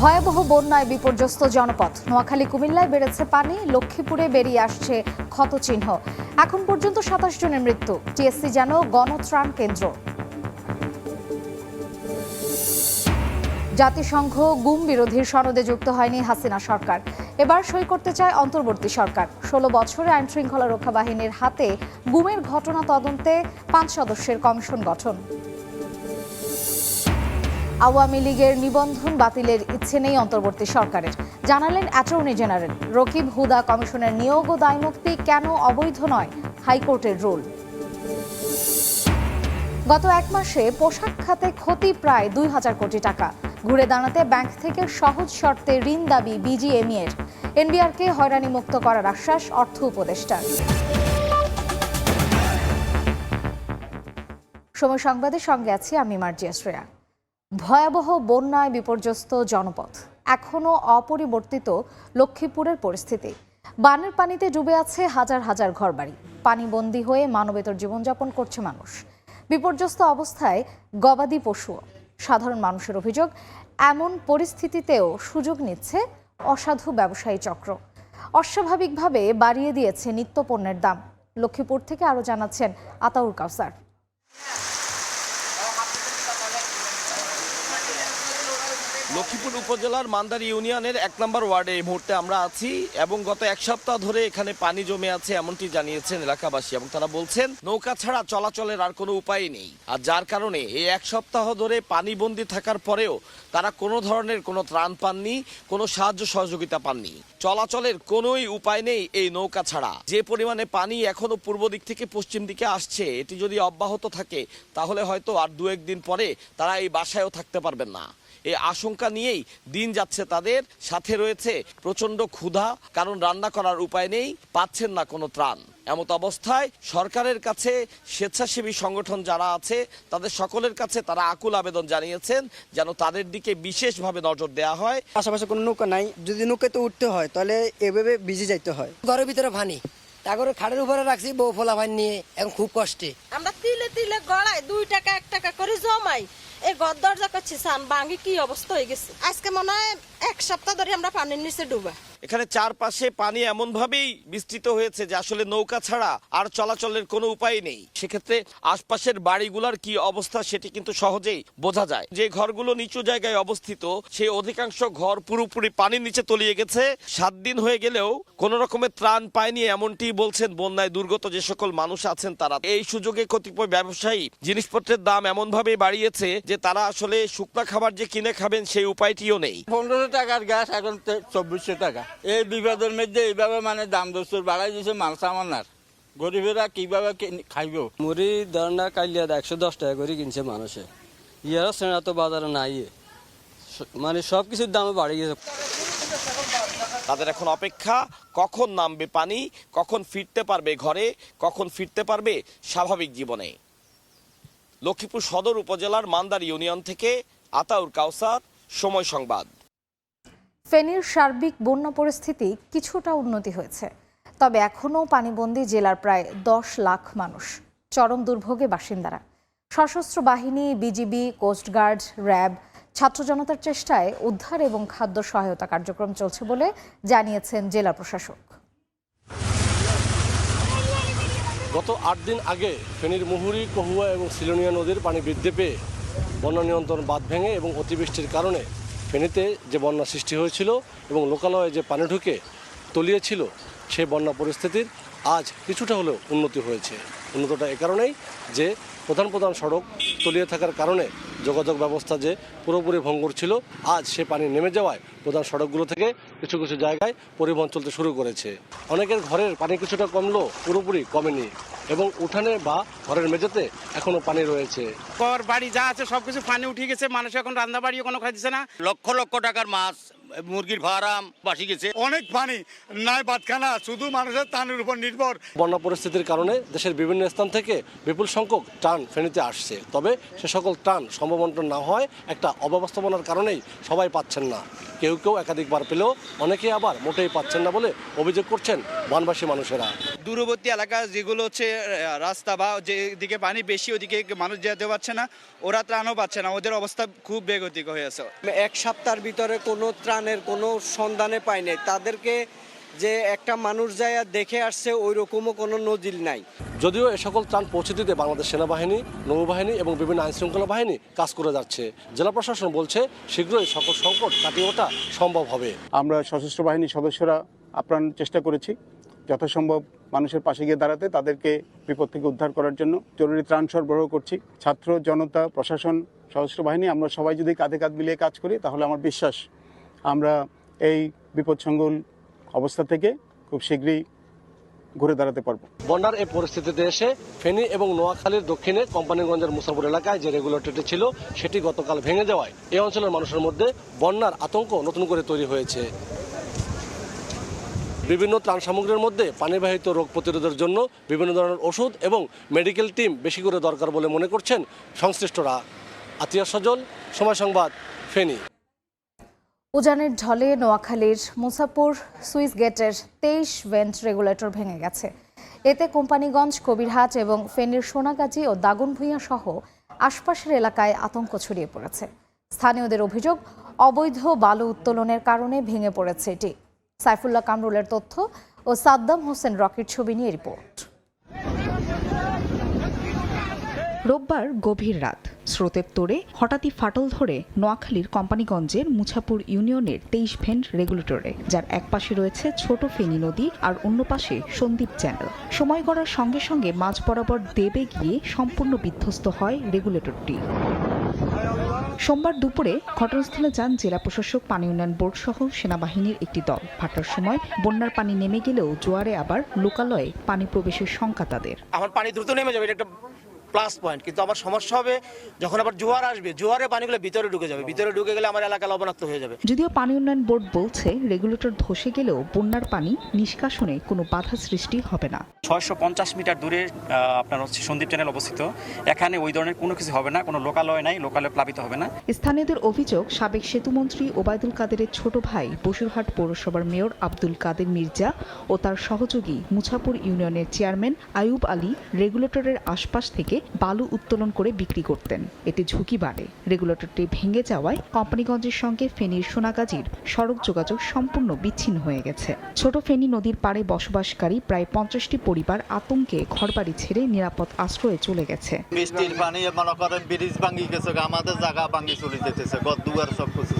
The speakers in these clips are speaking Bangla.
ভয়াবহ বন্যায় বিপর্যস্ত জনপদ। নোয়াখালী কুমিল্লায় বেড়েছে পানি, লক্ষ্মীপুরে বেরিয়ে আসছে ক্ষতচিহ্ন। এখন পর্যন্ত ২৭ জনের মৃত্যু। টিএসসি যেন গণত্রাণ কেন্দ্র। জাতিসংঘ গুম বিরোধীর সনদে যুক্ত হয়নি হাসিনা সরকার। এবার সই করতে চায় অন্তর্বর্তী সরকার। ১৬ বছরে আইন শৃঙ্খলা রক্ষা বাহিনীর হাতে গুমের ঘটনা তদন্তে ৫ সদস্যের কমিশন গঠন। আওয়ামী লীগের নিবন্ধন বাতিলের ইচ্ছে নেই অন্তর্বর্তী সরকারের, জানালেন অ্যাটর্নি জেনারেল। রকিব হুদা কমিশনের নিয়োগ ও দায়মুক্তি কেন অবৈধ নয়, হাইকোর্টের রুল। গত এক মাসে পোশাক খাতে ক্ষতি প্রায় ২,০০০ কোটি টাকা। ঘুরে দাঁড়াতে ব্যাংক থেকে সহজ শর্তে ঋণ দাবি বিজিএমইএর। এনবিআরকে হয়রানি মুক্ত করার আশ্বাস অর্থ উপদেষ্টার। সময় সংবাদের সঙ্গে আছি আমি মার্জিয়া শ্রেয়া। ভয়াবহ বন্যায় বিপর্যস্ত জনপদ। এখনও অপরিবর্তিত লক্ষ্মীপুরের পরিস্থিতি। বানের পানিতে ডুবে আছে হাজার হাজার ঘরবাড়ি। পানিবন্দী হয়ে মানবেতর জীবনযাপন করছে মানুষ। বিপর্যস্ত অবস্থায় গবাদি পশুও। সাধারণ মানুষের অভিযোগ, এমন পরিস্থিতিতেও সুযোগ নিচ্ছে অসাধু ব্যবসায়ী চক্র। অস্বাভাবিকভাবে বাড়িয়ে দিয়েছে নিত্যপণ্যের দাম। লক্ষ্মীপুর থেকে আরও জানাচ্ছেন আতাউর কাউসার। লক্ষ্মীপুর উপজেলার মান্দার ইউনিয়নের ১ নম্বর ওয়ার্ডে এই মুহূর্তে আমরা আছি এবং গত এক সপ্তাহ ধরে এখানে পানি জমে আছে এমনটি জানিয়েছেন এলাকাবাসী এবং তারা বলছেন নৌকা ছাড়া চলাচলের আর কোনো উপায় নেই। আর যার কারণে এই এক সপ্তাহ ধরে পানিবন্দী থাকার পরেও তারা কোনো ধরনের কোনো ত্রাণ পাননি, কোনো সাহায্য সহযোগিতা পাননি। চলাচলের কোনোই উপায় নেই এই নৌকা ছাড়া। যে পরিমাণে পানি এখনো পূর্ব দিক থেকে পশ্চিম দিকে আসছে, এটি যদি অব্যাহত থাকে তাহলে হয়তো আর ২-১ দিন পরে তারা এই বাসায়ও থাকতে পারবেন না। এই আশঙ্কা নিয়েই দিন যাচ্ছে তাদের। সাথে রয়েছে প্রচণ্ড ক্ষুধা, কারণ রান্না করার উপায় নেই, পাচ্ছেন না কোনো ত্রাণ। এমত অবস্থায় সরকারের কাছে স্বেচ্ছাসেবী সংগঠন যারা আছে তাদের সকলের কাছে তারা আকুল আবেদন জানিয়েছেন যেন তাদের দিকে বিশেষভাবে নজর দেওয়া হয়। আশেপাশে কোনো নৌকা নাই, যদি নৌকাতে উঠতে হয় তাহলে এভাবে ভিজে যাইতে হয়। ঘরের ভিতরে পানি, তারপরে খাটের উপরে রাখছি বউ ফোলা পানি নিয়ে, এখন খুব কষ্টে। আমরা তিলে তিলে গড়াই ২ টাকা ১ টাকা করে জমাই এই ঘর দরজা করছি, সান ভাঙি কি অবস্থা হয়ে গেছে। আজকে মনে হয় ১ সপ্তাহ ধরে আমরা পানির নিচে ডুবা। এখানে চারপাশে পানি এমনভাবেই বিস্তৃত হয়েছে যে আসলে নৌকা ছাড়া আর চলাচলের কোনো উপায় নেই। সেক্ষেত্রে আশপাশের বাড়িগুলোর কি অবস্থা সেটি কিন্তু সহজেই বোঝা যায়। যে ঘরগুলো নিচু জায়গায় অবস্থিত সেই অধিকাংশ ঘর পুরোপুরি পানির নিচে তলিয়ে গেছে। ৭ দিন হয়ে গেলেও কোনো রকমের ত্রাণ পায়নি এমনটি বলছেন বন্যায় দুর্গত যে সকল মানুষ আছেন তারা। এই সুযোগে কতিপয় ব্যবসায়ী জিনিসপত্রের দাম এমনভাবে বাড়িয়েছে যে তারা আসলে শুকনা খাবার যে কিনে খাবেন সেই উপায়টিও নেই। ১৫০০ টাকার গ্যাস এখন ২৪০০ টাকা। এই বিপদের মধ্যে এইভাবে দাম দস্তুর বাড়াই দিয়েছে মাল সামানার। গরিবেরা কিভাবে খাইব? মুড়ি ধরনা কাইলিয়া ১১০ টাকা করে কিনছে মানুষে। ইয়ারা সেনা তো বাজারে নাই, সবকিছুর দামে বাড়ে গেছে। তাদের এখন অপেক্ষা কখন নামবে পানি, কখন ফিরতে পারবে ঘরে, কখন ফিরতে পারবে স্বাভাবিক জীবনে। লক্ষ্মীপুর সদর উপজেলার মান্দার ইউনিয়ন থেকে আতাউর কাউসার, সময় সংবাদ। ফেনীর সার্বিক বন্যা পরিস্থিতি কিছুটা উন্নতি হয়েছে, তবে এখনও পানিবন্দী জেলার প্রায় ১০ লাখ মানুষ। চরম দুর্ভোগে বাসিন্দারা। সশস্ত্র বাহিনী, বিজিবি, কোস্টগার্ড, র্যাব, ছাত্র জনতার চেষ্টায় উদ্ধার এবং খাদ্য সহায়তা কার্যক্রম চলছে বলে জানিয়েছেন জেলা প্রশাসক। গত ৮ দিন আগে ফেনীর মুহুরী, কহুয়া এবং সিলোনিয়া নদীর পানি বৃদ্ধি পেয়ে বন্যা নিয়ন্ত্রণ বাঁধ ভেঙে এবং অতিবৃষ্টির কারণে ফেনীতে যে বন্যা সৃষ্টি হয়েছিল এবং লোকালয়ে যে পানি ঢুকে তলিয়েছিল, সেই বন্যা পরিস্থিতির আজ কিছুটা হলেও উন্নতি হয়েছে। উন্নতিটা এ কারণেই যে প্রধান প্রধান সড়ক তলিয়ে থাকার কারণে যোগাযোগ ব্যবস্থা যে পুরোপুরি ভঙ্গুর ছিল, আজ সে পানি নেমে যাওয়ায় প্রধান সড়কগুলো থেকে কিছু কিছু জায়গায় পরিবহন চলতে শুরু করেছে। অনেকের ঘরের পানি কিছুটা কমলেও পুরোপুরি কমেনি এবং উঠানে বা ঘরের মেঝেতে এখনো পানি রয়েছে। ঘর বাড়ি যা আছে সবকিছু পানি উঠে গেছে, মানুষ এখন রান্না বাড়িও কোনো খাইছে না। লক্ষ লক্ষ টাকার মাছ মুরগির ফার্ম বাসি গেছে। অনেক পানি নাই বাতখানা, শুধু মানুষের ত্রাণের উপর নির্ভর। বন্যা পরিস্থিতির কারণে দেশের বিভিন্ন স্থান থেকে বিপুল সংখ্যক ত্রাণ ফেনীতে আসছে, তবে সে সকল ত্রাণ সম্ভবন্টন না হয় একটা অব্যবস্থাপনার কারণেই সবাই পাচ্ছেন না। কেউ কেউ একাধিকবার পেলেও অনেকে আবার মোটেই পাচ্ছেন না বলে অভিযোগ করছেন বানবাসী মানুষেরা। দূরবর্তী এলাকা যেগুলো হচ্ছে রাস্তা বা যেদিকে পানি বেশি ওদিকে মানুষ যেতে পারছে না, ওরা ত্রাণও পাচ্ছে না, ওদের অবস্থা খুব বেগতিক হয়ে আছে। এক সপ্তাহের ভিতরে কোনো ত্রাণের কোনো সন্ধানে পাই নাই। তাদেরকে যে একটা মানুষ যায় দেখে আসছে ওই রকমও কোনো নজির নাই। যদিও এ সকল ত্রাণ পৌঁছে দিতে বাংলাদেশ সেনাবাহিনী, নৌবাহিনী এবং বিভিন্ন আইনশৃঙ্খলা বাহিনী কাজ করে যাচ্ছে। জেলা প্রশাসন বলছে শীঘ্রই সকল সংকট কাটিয়ে ওঠা সম্ভব হবে। আমরা সশস্ত্র বাহিনীর সদস্যরা আপ্রাণ চেষ্টা করেছি যথাসম্ভব মানুষের পাশে গিয়ে দাঁড়াতে, তাদেরকে বিপদ থেকে উদ্ধার করার জন্য জরুরি ত্রাণ সরবরাহ করছি। ছাত্র জনতা, প্রশাসন, সশস্ত্র বাহিনী আমরা সবাই যদি কাঁধে কাঁধ মিলিয়ে কাজ করি তাহলে আমার বিশ্বাস আমরা এই বিপদসংকুল অবস্থা থেকে খুব শীঘ্রই ঘুরে দাঁড়াতে পারবো। বন্যার এই পরিস্থিতিতে এসে ফেনী এবং নোয়াখালীর দক্ষিণে কোম্পানিগঞ্জের মুসাপুর এলাকায় যে রেগুলেটরটি ছিল সেটি গতকাল ভেঙে যাওয়ায় এই অঞ্চলের মানুষের মধ্যে বন্যার আতঙ্ক নতুন করে তৈরি হয়েছে। বিভিন্ন ত্রাণ সামগ্রীর মধ্যে পানিবাহিত রোগ প্রতিরোধের জন্য বিভিন্ন ধরনের ওষুধ এবং মেডিকেল টিম বেশি করে দরকার বলে মনে করছেন সংশ্লিষ্টরা। আতিয়া সজল, সময় সংবাদ, ফেনী। উজানের ঢলে নোয়াখালীর মুসাপুর সুইচ গেটের 23 ভেন্ট রেগুলেটর ভেঙে গেছে। এতে কোম্পানিগঞ্জ, কবিরহাট এবং ফেনীর সোনাগাজী ও দাগনভূঞা সহ আশপাশের এলাকায় আতঙ্ক ছড়িয়ে পড়েছে। স্থানীয়দের অভিযোগ, অবৈধ বালু উত্তোলনের কারণে ভেঙে পড়েছে এটি। সাইফুল্লাহ কামরুলের তথ্য ও সাদ্দাম হোসেন রকির ছবি নিয়ে রিপোর্ট। রোববার গভীর রাত, স্রোতের তোড়ে হঠাৎই ফাটল ধরে নোয়াখালীর কোম্পানিগঞ্জের মুছাপুর ইউনিয়নের 23 ভেন্ট রেগুলেটরে, যার এক পাশে রয়েছে ছোট ফেনী নদী আর অন্য পাশে সন্দ্বীপ চ্যানেল। সময় গড়ার সঙ্গে সঙ্গে মাঝ বরাবর দেবে গিয়ে সম্পূর্ণ বিধ্বস্ত হয় রেগুলেটরটি। সোমবার দুপুরে ঘটনাস্থলে যান জেলা প্রশাসক, পানি উন্নয়ন বোর্ড সহ সেনাবাহিনীর একটি দল। ভাটার সময় বন্যার পানি নেমে গেলেও জোয়ারে আবার লোকালয়ে পানি প্রবেশের শঙ্কা তাদের। আমার পানি দ্রুত নেমে যাবে, এটা একটা প্লাস পয়েন্ট, কিন্তু আমার সমস্যা হবে যখন আবার জোয়ার আসবে, জোয়ারে পানিগুলো ভিতরে ঢুকে যাবে, ভিতরে ঢুকে গেলে আমার এলাকা লবণাক্ত হয়ে যাবে। যদিও পানি উন্নয়ন বোর্ড বলছে রেগুলেটর ধসে গেলেও বন্যার পানি নিষ্কাশনে কোনো বাধা সৃষ্টি হবে না। 650 মিটার দূরে আপনার হচ্ছে সন্দ্বীপ চ্যানেল অবস্থিত, এখানে ওই ধরনের কোনো কিছু হবে না, কোনো লোকালয় নাই, লোকালয় প্লাবিত হবে না। স্থানীয়দের অভিযোগ, সাবেক সেতুমন্ত্রী ওবায়দুল কাদেরের ছোট ভাই বসুরহাট পৌরসভার মেয়র আব্দুল কাদের মির্জা ও তার সহযোগী মুছাপুর ইউনিয়নের চেয়ারম্যান আয়ুব আলী রেগুলেটরের আশপাশ থেকে বালু উত্তোলন করে বিক্রি করতেন। এতে ঝুঁকি বাড়ে। রেগুলেটরটি ভেঙে যাওয়ায় কোম্পানিগঞ্জের সঙ্গে ফেনীর সোনাগাজীর সড়ক যোগাযোগ সম্পূর্ণ বিচ্ছিন্ন হয়ে গেছে। ছোট ফেনী নদীর পাড়ে বসবাসকারী প্রায় 50টি পরিবার আতঙ্কে ঘরবাড়ি ছেড়ে নিরাপদ আশ্রয়ে চলে গেছে। বৃষ্টির পানি মনে করেন ব্রিজ ভাঙি গেছে, আমাদের জায়গা ভাঙি চলে যেতেছে, ঘর দুয়ার সব কিছু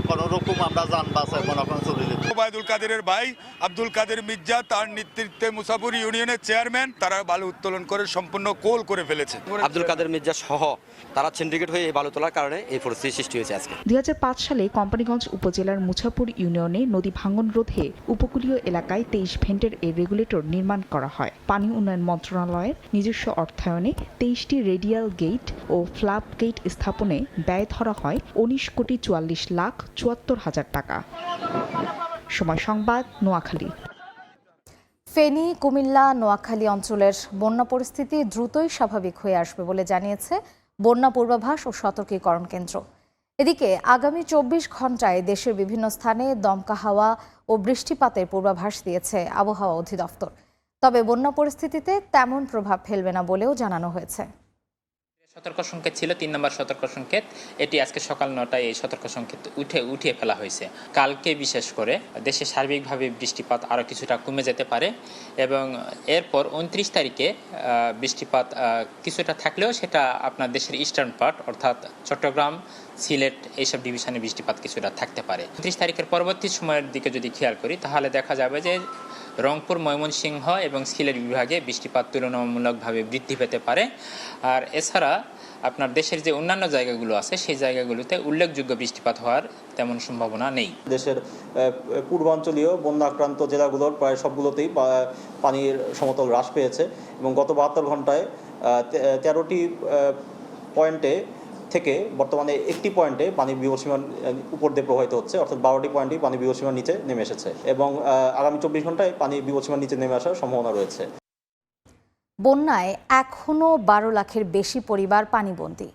কোনোরকম আমরা যান বাসায় মনে করেন চলে যেতে। ওবায়দুল কাদেরের ভাই আব্দুল কাদের মির্জা, তার নেতৃত্বে মুসাপুর ইউনিয়নের চেয়ারম্যান, তারা বালু উত্তোলন করে সম্পূর্ণ কোল করে ফেলেছে। আব্দুল কাদের মির্জা সহ তারা সিন্ডিকেট হয়ে এই বালু তোলার কারণে এই পরিস্থিতি সৃষ্টি হয়েছে আজকে। 2005 সালে কোম্পানিগঞ্জ উপজেলার মুছাপুর ইউনিয়নে নদী ভাঙন রোধে উপকূলীয় এলাকায় 23 ভেন্টের এই রেগুলেটর নির্মাণ করা হয়। পানি উন্নয়ন মন্ত্রণালয়ের নিজস্ব অর্থায়নে 23টি রেডিয়াল গেট ও ফ্লাপ গেট স্থাপনে ব্যয় ধরা হয় 19,44,74,000 টাকা। সময় সংবাদ, নোয়াখালী। ফেনী, কুমিল্লা, নোয়াখালী অঞ্চলের বন্যা পরিস্থিতি দ্রুতই স্বাভাবিক হয়ে আসবে বলে জানিয়েছে বন্যা পূর্বাভাস ও সতর্কীকরণ কেন্দ্র। এদিকে আগামী 24 ঘন্টায় দেশের বিভিন্ন স্থানে দমকা হাওয়া ও বৃষ্টিপাতের পূর্বাভাস দিয়েছে আবহাওয়া অধিদপ্তর। তবে বন্যা পরিস্থিতিতে তেমন প্রভাব ফেলবে না বলেও জানানো হয়েছে। সতর্ক সংকেত ছিল 3 নম্বর সতর্ক সংকেত, এটি আজকে সকাল 9টায় এই সতর্ক সংকেত উঠিয়ে ফেলা হয়েছে। কালকে বিশেষ করে দেশে সার্বিকভাবে বৃষ্টিপাত আরও কিছুটা কমে যেতে পারে এবং এরপর 29 তারিখে বৃষ্টিপাত কিছুটা থাকলেও সেটা আপনার দেশের ইস্টার্ন পার্ট অর্থাৎ চট্টগ্রাম, সিলেট এইসব ডিভিশনে বৃষ্টিপাত কিছুটা থাকতে পারে। 29 তারিখের পরবর্তী সময়ের দিকে যদি খেয়াল করি তাহলে দেখা যাবে যে রংপুর, ময়মনসিংহ এবং সিলেট বিভাগে বৃষ্টিপাত তুলনামূলকভাবে বৃদ্ধি পেতে পারে। আর এছাড়া আপনার দেশের যে অন্যান্য জায়গাগুলো আছে সেই জায়গাগুলোতে উল্লেখযোগ্য বৃষ্টিপাত হওয়ার তেমন সম্ভাবনা নেই। দেশের পূর্বাঞ্চলীয় বন্যাক্রান্ত জেলাগুলোর প্রায় সবগুলোতেই পানির সমতল হ্রাস পেয়েছে এবং গত 72 ঘন্টায় 13টি পয়েন্টে থেকে বর্তমানে একটি পয়েন্টে পানি বিপদসীমার উপর দিয়ে প্রবাহিত হচ্ছে, অর্থাৎ 12টি পয়েন্টই পানি বিপদসীমার নিচে নেমে এসেছে এবং আগামী 24 ঘন্টায় পানি বিপদসীমার নিচে নেমে আসার সম্ভাবনা রয়েছে। বন্যায় এখনও 12 লাখের বেশি পরিবার পানিবন্দী।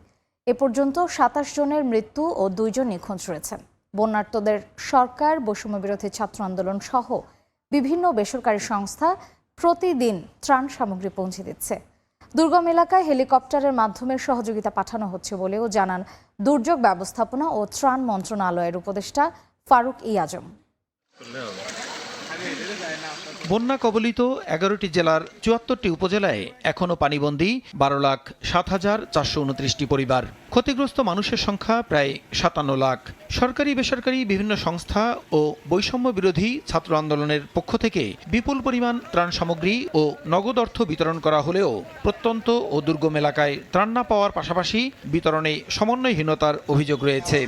এ পর্যন্ত 27 জনের মৃত্যু ও 2 জন নিখোঁজ রয়েছেন। বন্যার্তদের সরকার, বৈষম্যবিরোধী ছাত্র আন্দোলন সহ বিভিন্ন বেসরকারি সংস্থা প্রতিদিন ত্রাণ সামগ্রী পৌঁছে দিচ্ছে। দুর্গম এলাকায় হেলিকপ্টারের মাধ্যমে সহযোগিতা পাঠানো হচ্ছে বলেও জানান দুর্যোগ ব্যবস্থাপনা ও ত্রাণ মন্ত্রণালয়ের উপদেষ্টা ফারুক ই আজম। বন্যা কবলিত 11টি জেলার 74টি উপজেলায় এখনও পানিবন্দী 12,07,429টি পরিবার। ক্ষতিগ্রস্ত মানুষের সংখ্যা প্রায় 57 লাখ। সরকারি বেসরকারি বিভিন্ন সংস্থা ও বৈষম্য বিরোধী ছাত্র আন্দোলনের পক্ষ থেকে বিপুল পরিমাণ ত্রাণ সামগ্রী ও নগদ অর্থ বিতরণ করা হলেও প্রত্যন্ত ও দুর্গম এলাকায় ত্রাণ না পাওয়ার পাশাপাশি বিতরণে সমন্বয়হীনতার অভিযোগ রয়েছে।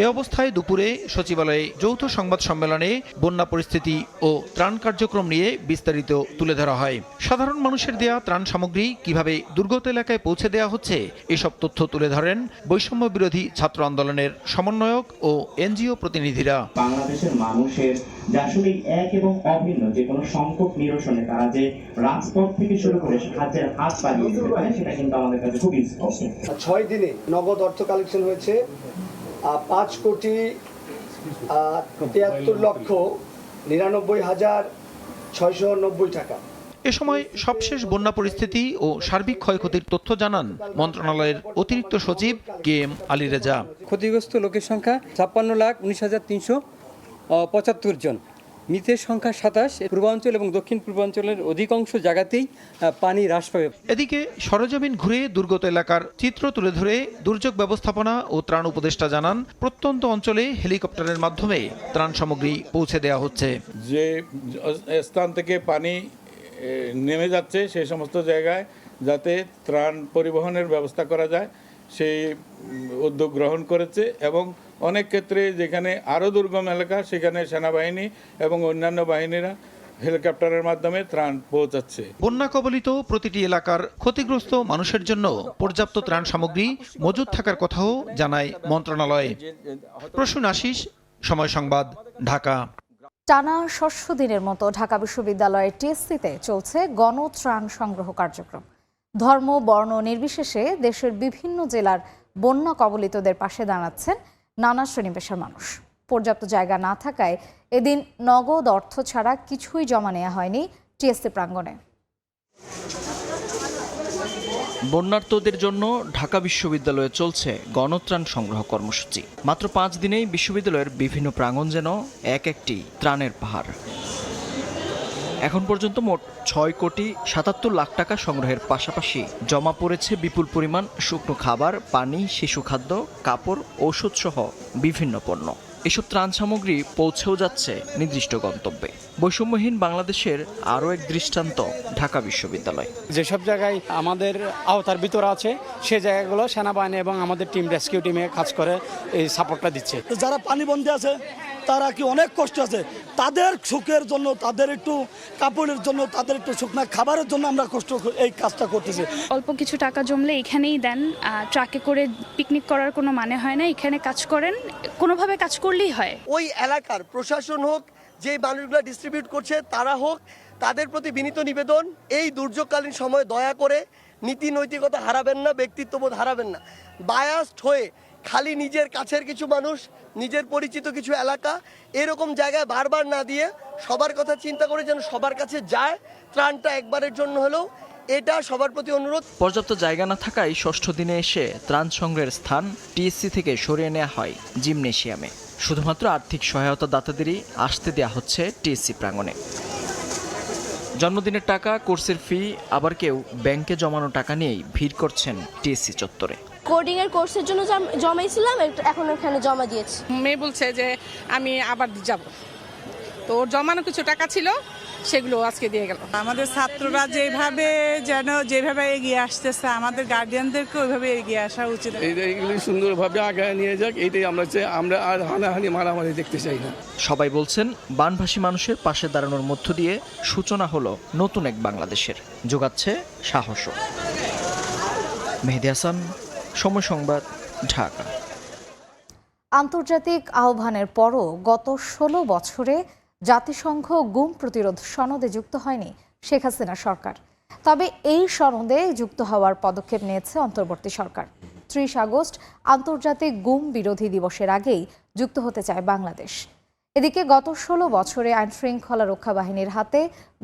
এ অবস্থায় দুপুরে সচিবালয়ে যৌথ সংবাদ সম্মেলনে বন্যা পরিস্থিতি ও ত্রাণ কার্যক্রম নিয়ে বিস্তারিত তুলে ধরা হয়। সাধারণ মানুষের দেয়া ত্রাণ সামগ্রী কিভাবে দুর্গত এলাকায় পৌঁছে দেওয়া হচ্ছে এসব তথ্য তুলে ধরেন বৈষম্য বিরোধী ছাত্র আন্দোলনের সমন্বয়ক ও এনজিও প্রতিনিধিরা। বাংলাদেশের মানুষের যে আসলে এক এবং অভিন্ন যে কোনো সংকট নিরসনে তারা যে রাজপথ থেকে শুরু করে সাহায্যের হাত বাড়িয়ে দিতে পারে সেটা কিন্তু আমাদের কাছে খুবই স্পষ্ট। 6 দিনে নগদ অর্থ কালেকশন হয়েছে 5,73,99,690 টাকা। এ সময় সবশেষ বন্যা পরিস্থিতি ও সার্বিক ক্ষয়ক্ষতির তথ্য জানান মন্ত্রণালয়ের অতিরিক্ত সচিব KM আলী রেজা। ক্ষতিগ্রস্ত লোকের সংখ্যা 56,19,375 জন। মৃতের সংখ্যা 27। পূর্বাঞ্চল এবং দক্ষিণ পূর্বাঞ্চলের অধিকাংশ জায়গাতেই পানি হ্রাস পাবে। এদিকে সরেজমিন ঘুরে দুর্গত এলাকার চিত্র তুলে ধরে দুর্যোগ ব্যবস্থাপনা ও ত্রাণ উপদেষ্টা জানান প্রত্যন্ত অঞ্চলে হেলিকপ্টারের মাধ্যমে ত্রাণ সামগ্রী পৌঁছে দেওয়া হচ্ছে। যে স্থান থেকে পানি নেমে যাচ্ছে সেই সমস্ত জায়গায় যাতে ত্রাণ পরিবহনের ব্যবস্থা করা যায় সেই উদ্যোগ গ্রহণ করেছে এবং অনেক ক্ষেত্রে যেখানে আরও দুর্গম এলাকা সেখানে সেনাবাহিনী এবং অন্যান্য বাহিনীরা হেলিকপ্টারের মাধ্যমে ত্রাণ পৌঁছাচ্ছে। বন্যা কবলিত প্রতিটি এলাকার ক্ষতিগ্রস্ত মানুষের জন্য পর্যাপ্ত ত্রাণ সামগ্রী মজুদ থাকার কথাও জানায় মন্ত্রণালয়। প্রসূন আশিস, সময় সংবাদ, ঢাকা। টানা 600 দিনের মতো ঢাকা বিশ্ববিদ্যালয়ের টিএসসিতে চলছে গণত্রাণ সংগ্রহ কার্যক্রম। ধর্ম, বর্ণ নির্বিশেষে দেশের বিভিন্ন জেলার বন্যা কবলিতদের পাশে দাঁড়াচ্ছেন নানা শ্রেণী পেশার মানুষ। পর্যাপ্ত জায়গা না থাকায় এদিন নগদ অর্থ ছাড়া কিছুই জমা নেওয়া হয়নি টিএসসি প্রাঙ্গণে। বন্যার্তদের জন্য ঢাকা বিশ্ববিদ্যালয়ে চলছে গণত্রাণ সংগ্রহ কর্মসূচি। মাত্র 5 দিনেই বিশ্ববিদ্যালয়ের বিভিন্ন প্রাঙ্গণ যেন এক একটি ত্রাণের পাহাড়। এখন পর্যন্ত মোট 6,77,00,000 টাকা সংগ্রহের পাশাপাশি জমা পড়েছে বিপুল পরিমাণ শুকনো খাবার, পানি, শিশু খাদ্য, কাপড়, ঔষধ সহ বিভিন্ন পণ্য। এসব ত্রাণ সামগ্রী পৌঁছেও যাচ্ছে নির্দিষ্ট গন্তব্যে। বৈষম্যহীন বাংলাদেশের আরও এক দৃষ্টান্ত ঢাকা বিশ্ববিদ্যালয়। যেসব জায়গায় আমাদের আওতার ভিতরে আছে সেই জায়গাগুলো সেনাবাহিনী এবং আমাদের টিম রেস্কিউ টিমে কাজ করে এই সাপোর্টটা দিচ্ছে। যারা পানিবন্দী আছে তারা কি অনেক কষ্ট আছে, তাদের সুখের জন্য, তাদের একটু কাপড়ের জন্য, তাদের একটু শুকনো খাবারের জন্য আমরা কষ্ট এই কাজটা করতেছি। অল্প কিছু টাকা জমলে এখানেই দেন, ট্রাকে করে পিকনিক করার কোনো মানে হয় না। এখানে কাজ করেন, কোনোভাবে কাজ করলেই হয়। ওই এলাকার প্রশাসন হোক, যে মানুষগুলো ডিস্ট্রিবিউট করছে তারা হোক, তাদের প্রতি বিনীত নিবেদন, এই দুর্যোগকালীন সময় দয়া করে নীতি নৈতিকতা হারাবেন না, ব্যক্তিত্ববোধ হারাবেন না। বায়াসড হয়ে খালি নিজের কাছের কিছু মানুষ, নিজের পরিচিত কিছু এলাকা এরকম জায়গায় বারবার না দিয়ে সবার কথা চিন্তা করে যেন সবার কাছে যায় ত্রাণটা একবারের জন্য হলেও, এটা সবার প্রতি অনুরোধ। পর্যাপ্ত জায়গা না থাকায় 6ষ্ঠ দিনে এসে ত্রাণ সংগ্রহের স্থান টিএসসি থেকে সরিয়ে নেওয়া হয় জিমনেশিয়ামে। শুধুমাত্র আর্থিক সহায়তা দাতাদেরই আসতে দেওয়া হচ্ছে টিএসসি প্রাঙ্গণে। জন্মদিনের টাকা, কোর্সের ফি, আবার কেউ ব্যাংকে জমানো টাকা নিয়েই ভিড় করছেন টিএসসি চত্বরে। কোডিং এর কোর্সের জন্য জমাইছিলাম, এখন ওখানে জমা দিয়েছি। মেয়ে বলছে যে আমি আবার যাব, তো ওর জমানো কিছু টাকা ছিল সেগুলো আজকে দিয়ে গেল। আমাদের ছাত্ররা যেভাবে এগিয়ে আসতেছে, আমাদের গার্ডিয়ানদেরকে ওইভাবে এগিয়ে আসা উচিত। এইগুলি সুন্দরভাবে আগায় নিয়ে যাক, এইটাই আমরা আর হানাহানি মারামারি দেখতে চাই না। সবাই বলছেন বানভাসী মানুষের পাশে দাঁড়ানোর মধ্য দিয়ে সূচনা হলো নতুন এক বাংলাদেশের, যোগাচ্ছে সাহসও। মেহেদী হাসান, সময় সংবাদ, ঢাকা। আন্তর্জাতিক আহ্বানের পরও গত ১৬ বছরে জাতিসংঘ গুম প্রতিরোধ সনদে যুক্ত হয়নি শেখ হাসিনা সরকার। তবে এই সনদে যুক্ত হওয়ার পদক্ষেপ নিয়েছে অন্তর্বর্তী সরকার। ৩০ আগস্ট আন্তর্জাতিক গুম বিরোধী দিবসের আগেই যুক্ত হতে চায় বাংলাদেশ। এদিকে গত ১৬ বছরে আইনশৃঙ্খলা রক্ষা বাহিনীর হাতে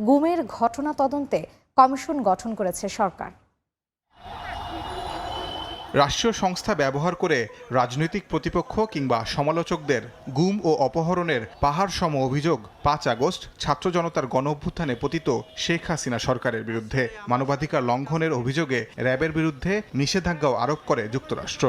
গুমের ঘটনা তদন্তে কমিশন গঠন করেছে সরকার। রাষ্ট্রীয় সংস্থা ব্যবহার করে রাজনৈতিক প্রতিপক্ষ কিংবা সমালোচকদের গুম ও অপহরণের পাহাড় সম অভিযোগ ৫ আগস্ট ছাত্র জনতার গণ অভ্যুত্থানে পতিত শেখ হাসিনা সরকারের বিরুদ্ধে। মানবাধিকার লঙ্ঘনের অভিযোগে র্যাবের বিরুদ্ধে নিষেধাজ্ঞাও আরোপ করে যুক্তরাষ্ট্র।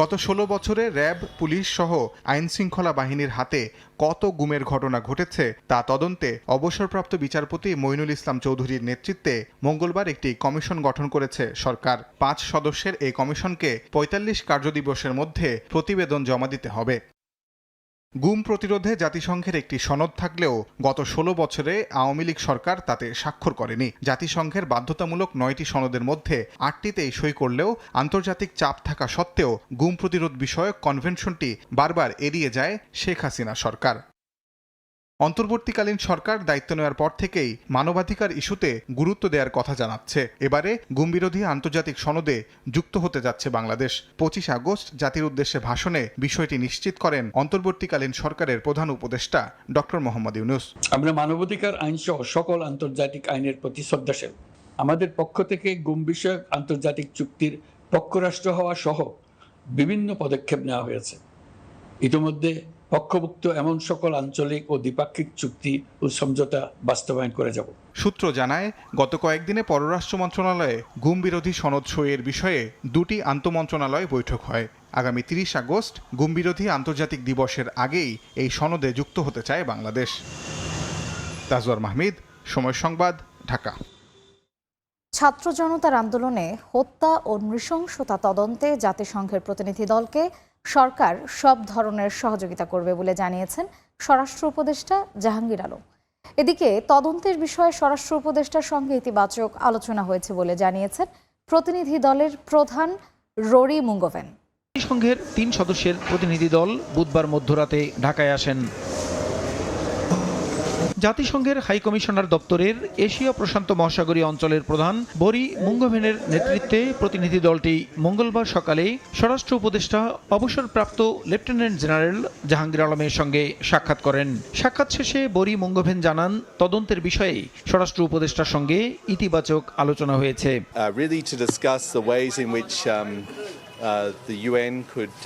গত ১৬ বছরে র্যাব, পুলিশ সহ আইনশৃঙ্খলা বাহিনীর হাতে কত গুমের ঘটনা ঘটেছে তা তদন্তে অবসরপ্রাপ্ত বিচারপতি মঈনুল ইসলাম চৌধুরীর নেতৃত্বে মঙ্গলবার একটি কমিশন গঠন করেছে সরকার। ৫ সদস্যের এই কমিশনকে ৪৫ কার্যদিবসের মধ্যে প্রতিবেদন জমা দিতে হবে। গুম প্রতিরোধে জাতিসংঘের একটি সনদ থাকলেও গত ১৬ বছরে আওয়ামী লীগ সরকার তাতে স্বাক্ষর করেনি। জাতিসংঘের বাধ্যতামূলক ৯টি সনদের মধ্যে ৮টিতেই সই করলেও আন্তর্জাতিক চাপ থাকা সত্ত্বেও গুম প্রতিরোধ বিষয়ক কনভেনশনটি বারবার এড়িয়ে যায় শেখ হাসিনা সরকার। অন্তর্বর্তীকালীন সরকার দায়িত্ব নেওয়ার পর থেকেই মানবাধিকার ইস্যুতে গুরুত্ব দেওয়ার কথা জানাচ্ছে। এবারে গুমবিরোধী আন্তর্জাতিক সনদে যুক্ত হতে যাচ্ছে বাংলাদেশ। ২৫ আগস্ট জাতির উদ্দেশ্যে ভাষণে বিষয়টি নিশ্চিত করেন অন্তর্বর্তীকালীন সরকারের প্রধান উপদেষ্টা ডক্টর মোহাম্মদ ইউনূস। আমরা মানবাধিকার আইন সহ সকল আন্তর্জাতিক আইনের প্রতি শ্রদ্ধাশীল। আমাদের পক্ষ থেকে গুম বিষয়ক আন্তর্জাতিক চুক্তির পক্ষরাষ্ট্র হওয়া সহ বিভিন্ন পদক্ষেপ নেওয়া হয়েছে। ইতিমধ্যে পক্ষভুক্ত এমন সকল আঞ্চলিক ও দ্বিপাক্ষিক চুক্তি ও সমঝোতা বাস্তবায়ন করে যাব। সূত্র জানায়, গত কয়েকদিনে পররাষ্ট্র মন্ত্রণালয়ে গুম বিরোধী সনদ সইয়ের বিষয়ে ২টি আন্তঃমন্ত্রণালয় বৈঠক হয়। আগামী ৩০ আগস্ট গুম বিরোধী আন্তর্জাতিক দিবসের আগেই এই সনদে যুক্ত হতে চায় বাংলাদেশ। তাজওয়ার মাহমিদ, সময় সংবাদ, ঢাকা। ছাত্র জনতার আন্দোলনে হত্যা ও নৃশংসতা তদন্তে জাতিসংঘের প্রতিনিধি দলকে সরকার সব ধরনের সহযোগিতা করবে বলে জানিয়েছেন স্বরাষ্ট্র উপদেষ্টা জাহাঙ্গীর আলম। এদিকে তদন্তের বিষয়ে স্বরাষ্ট্র উপদেষ্টার সঙ্গে ইতিবাচক আলোচনা হয়েছে বলে জানিয়েছেন প্রতিনিধি দলের প্রধান রোরি মুঙ্গোভেন। জাতিসংঘের ৩ সদস্যের প্রতিনিধি দল বুধবার মধ্যরাতে ঢাকায় আসেন। জাতিসংঘের হাইকমিশনার দপ্তরের এশিয়া প্রশান্ত মহাসাগরীয় অঞ্চলের প্রধান বরি মুঙ্গোভেনের নেতৃত্বে প্রতিনিধি দলটি মঙ্গলবার সকালে স্বরাষ্ট্র উপদেষ্টা অবসরপ্রাপ্ত লেফটেন্যান্ট জেনারেল জাহাঙ্গীর আলমের সঙ্গে সাক্ষাৎ করেন। সাক্ষাৎ শেষে বরি মুঙ্গোভেন জানান, তদন্তের বিষয়ে স্বরাষ্ট্র উপদেষ্টার সঙ্গে ইতিবাচক আলোচনা হয়েছে। The UN could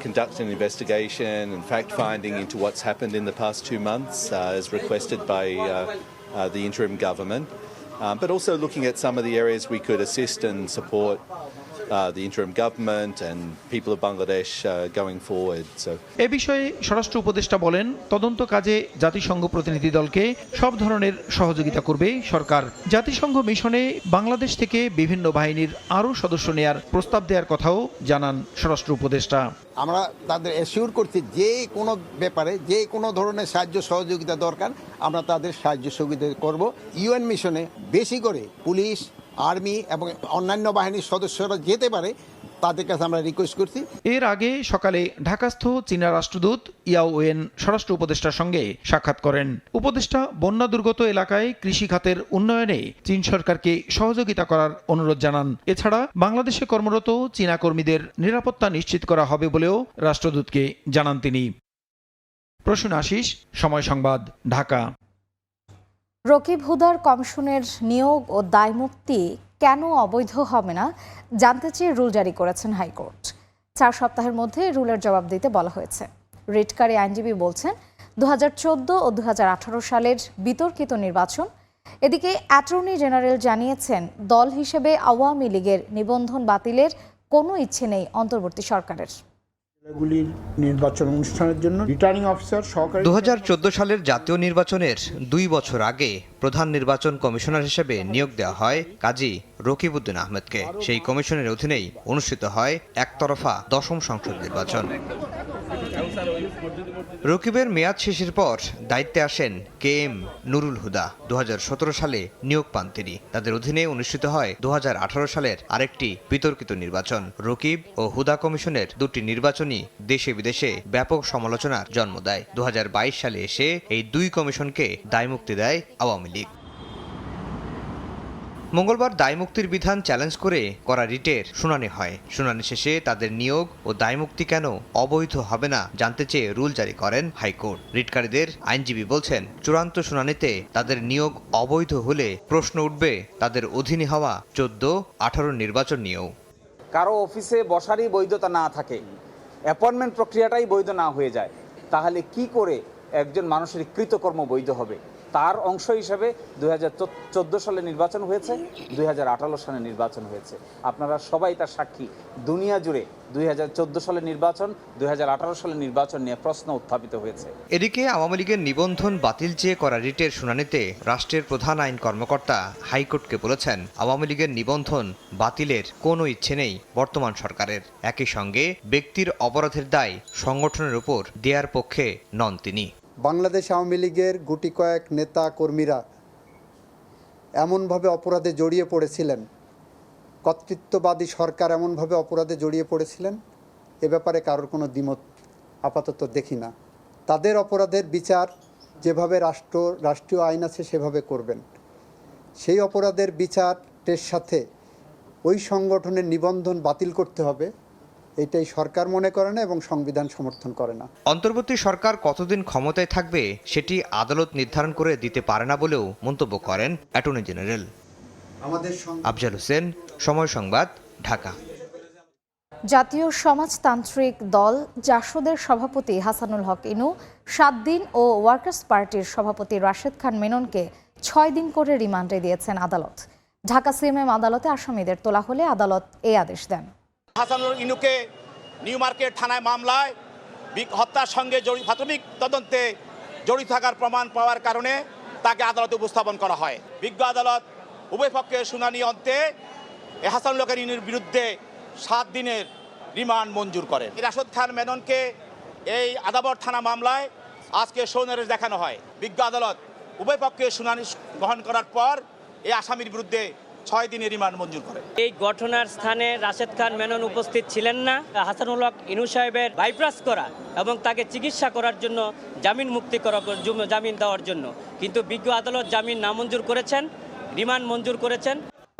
conduct an investigation and fact-finding into what's happened in the past 2 months, as requested by the interim government, but also looking at some of the areas we could assist and support the interim government and people of Bangladesh going forward. এ বিষয়ে স্বরাষ্ট্র উপদেষ্টা বলেন, তদন্ত কাজে জাতিসংঘ প্রতিনিধি দলকে সব ধরনের সহযোগিতা করবে সরকার। জাতিসংঘ মিশনে বাংলাদেশ থেকে বিভিন্ন বাহিনীর আরও সদস্য নেয়ার প্রস্তাব দেওয়ার কথাও জানান স্বরাষ্ট্র উপদেষ্টা। আমরা তাদের অ্যাসিওর করছি যে কোনো ব্যাপারে যে কোনো ধরনের সাহায্য সহযোগিতা দরকার আমরা তাদের সাহায্য সহযোগিতা করব। ইউএন মিশনে বেশি করে পুলিশ, আর্মি এবং অন্যান্য বাহিনীর সদস্যরা যেতে পারে তাদের কাছে আমরা রিকোয়েস্ট করছি। এর আগে সকালে ঢাকাস্থ চীনা রাষ্ট্রদূত ইয়াও ওয়েন স্বরাষ্ট্র উপদেষ্টার সঙ্গে সাক্ষাৎ করেন। উপদেষ্টা বন্যা দুর্গত এলাকায় কৃষি খাতের উন্নয়নে চীন সরকারকে সহযোগিতা করার অনুরোধ জানান। এছাড়া বাংলাদেশে কর্মরত চীনা কর্মীদের নিরাপত্তা নিশ্চিত করা হবে বলেও রাষ্ট্রদূতকে জানান তিনি। প্রসূন আশিস, সময় সংবাদ, ঢাকা। রকিব হুদার কমিশনের নিয়োগ ও দায়মুক্তি কেন অবৈধ হবে না জানতে চেয়ে রুল জারি করেছেন হাইকোর্ট। 4 সপ্তাহের মধ্যে রুলের জবাব দিতে বলা হয়েছে। রিটকারী আইনজীবী বলছেন, 2014 ও 2018 সালের বিতর্কিত নির্বাচন। এদিকে অ্যাটর্নি জেনারেল জানিয়েছেন, দল হিসেবে আওয়ামী লীগের নিবন্ধন বাতিলের কোনো ইচ্ছে নেই অন্তর্বর্তী সরকারের। নির্বাচন অনুষ্ঠানের জন্য রিটার্নিং অফিসার সহকারী 2014 সালের জাতীয় নির্বাচনের 2 বছর আগে প্রধান নির্বাচন কমিশনার হিসেবে নিয়োগ দেওয়া হয় কাজী রকিবউদ্দিন আহমেদকে। সেই কমিশনের অধীনেই অনুষ্ঠিত হয় একতরফা 10ম সংসদ নির্বাচন। রকিবের মেয়াদ শেষের পর দায়িত্বে আসেন KM নুরুল হুদা। 2017 সালে নিয়োগ পান তিনি। তাদের অধীনে অনুষ্ঠিত হয় 2018 সালের আরেকটি বিতর্কিত নির্বাচন। রকিব ও হুদা কমিশনের দুটি নির্বাচনই দেশে বিদেশে ব্যাপক সমালোচনার জন্ম দেয়। 2022 সালে এসে এই দুই কমিশনকে দায়মুক্তি দেয় আওয়ামী লীগ। মঙ্গলবার দায়মুক্তির বিধান চ্যালেঞ্জ করে করা রিটের শুনানি হয়। শুনানি শেষে তাদের নিয়োগ ও দায়মুক্তি কেন অবৈধ হবে না জানতে চেয়ে রুল জারি করেন হাইকোর্ট। রিটকারীদের আইনজীবী বলছেন, চূড়ান্ত শুনানিতে তাদের নিয়োগ অবৈধ হলে প্রশ্ন উঠবে তাদের অধীনে হওয়া 14-18 নির্বাচন নিয়েও। কারো অফিসে বসারই বৈধতা না থাকে, অ্যাপয়েন্টমেন্ট প্রক্রিয়াটাই বৈধ না হয়ে যায়, তাহলে কি করে একজন মানুষের কৃতকর্ম বৈধ হবে? তার অংশ হিসেবে 2014 সালে নির্বাচন হয়েছে, 2018 সালে নির্বাচন হয়েছে। আপনারা সবাই তার সাক্ষী। দুনিয়া জুড়ে 2014 সালের নির্বাচন, 2018 সালের নির্বাচন নিয়ে প্রশ্ন উত্থাপিত হয়েছে। এদিকে আওয়ামী লীগের নিবন্ধন বাতিল চেয়ে করা রিটের শুনানিতে রাষ্ট্রের প্রধান আইন কর্মকর্তা হাইকোর্টকে বলেছেন, আওয়ামী লীগের নিবন্ধন বাতিলের কোনো ইচ্ছে নেই বর্তমান সরকারের। একই সঙ্গে ব্যক্তির অপরাধের দায় সংগঠনের উপর দেয়ার পক্ষে নন তিনি। বাংলাদেশ আওয়ামী লীগের গুটি কয়েক নেতা কর্মীরা এমনভাবে অপরাধে জড়িয়ে পড়েছিলেন, কর্তৃত্ববাদী সরকার এমনভাবে অপরাধে জড়িয়ে পড়েছিলেন, এ ব্যাপারে কারোর কোনো দ্বিমত আপাতত দেখি না। তাদের অপরাধের বিচার যেভাবে রাষ্ট্রীয় আইন আছে সেভাবে করবেন। সেই অপরাধের বিচারের সাথে ওই সংগঠনের নিবন্ধন বাতিল করতে হবে, এটাই সরকার মনে করে না এবং সংবিধান সমর্থন করে না। অন্তর্বর্তী সরকার কতদিন ক্ষমতায় থাকবে সেটি আদালত নির্ধারণ করে দিতে পারে না বলেও মন্তব্য করেন অ্যাটর্নি জেনারেল। আফজাল হোসেন, সময় সংবাদ, ঢাকা। জাতীয় সমাজতান্ত্রিক দল জাসদের সভাপতি হাসানুল হক ইনু 7 দিন ও ওয়ার্কার্স পার্টির সভাপতি রাশেদ খান মেননকে 6 দিন করে রিমান্ডে দিয়েছেন আদালত। ঢাকা সিএমএম আদালতে আসামিদের তোলা হলে আদালত এই আদেশ দেন। হাসানুল ইনুকে নিউ মার্কেট থানায় মামলায় হত্যার সঙ্গে প্রাথমিক তদন্তে জড়িত থাকার প্রমাণ পাওয়ার কারণে তাকে আদালতে উপস্থাপন করা হয়। বিজ্ঞ আদালত উভয় পক্ষের শুনানি অন্তে হাসানুল হক ইনুর বিরুদ্ধে 7 দিনের রিমান্ড মঞ্জুর করেন। রাশেদ খান মেননকে এই আদাবর থানা মামলায় আজকে সৌনির্দেশ দেখানো হয়। বিজ্ঞ আদালত উভয় পক্ষের শুনানি গ্রহণ করার পর এই আসামির বিরুদ্ধে 6 দিনের রিমান্ড মঞ্জুর করে। এই ঘটনার স্থানে রাশেদ খান মেনন উপস্থিত ছিলেন না। হাসানুল হক ইনু সাহেবের বাইপাস করা এবং তাকে চিকিৎসা করার জন্য জামিন মুক্তি করার জামিন দেওয়ার জন্য, কিন্তু বিজ্ঞ আদালত জামিন নামঞ্জুর করেছেন, রিমান্ড মঞ্জুর করেছেন।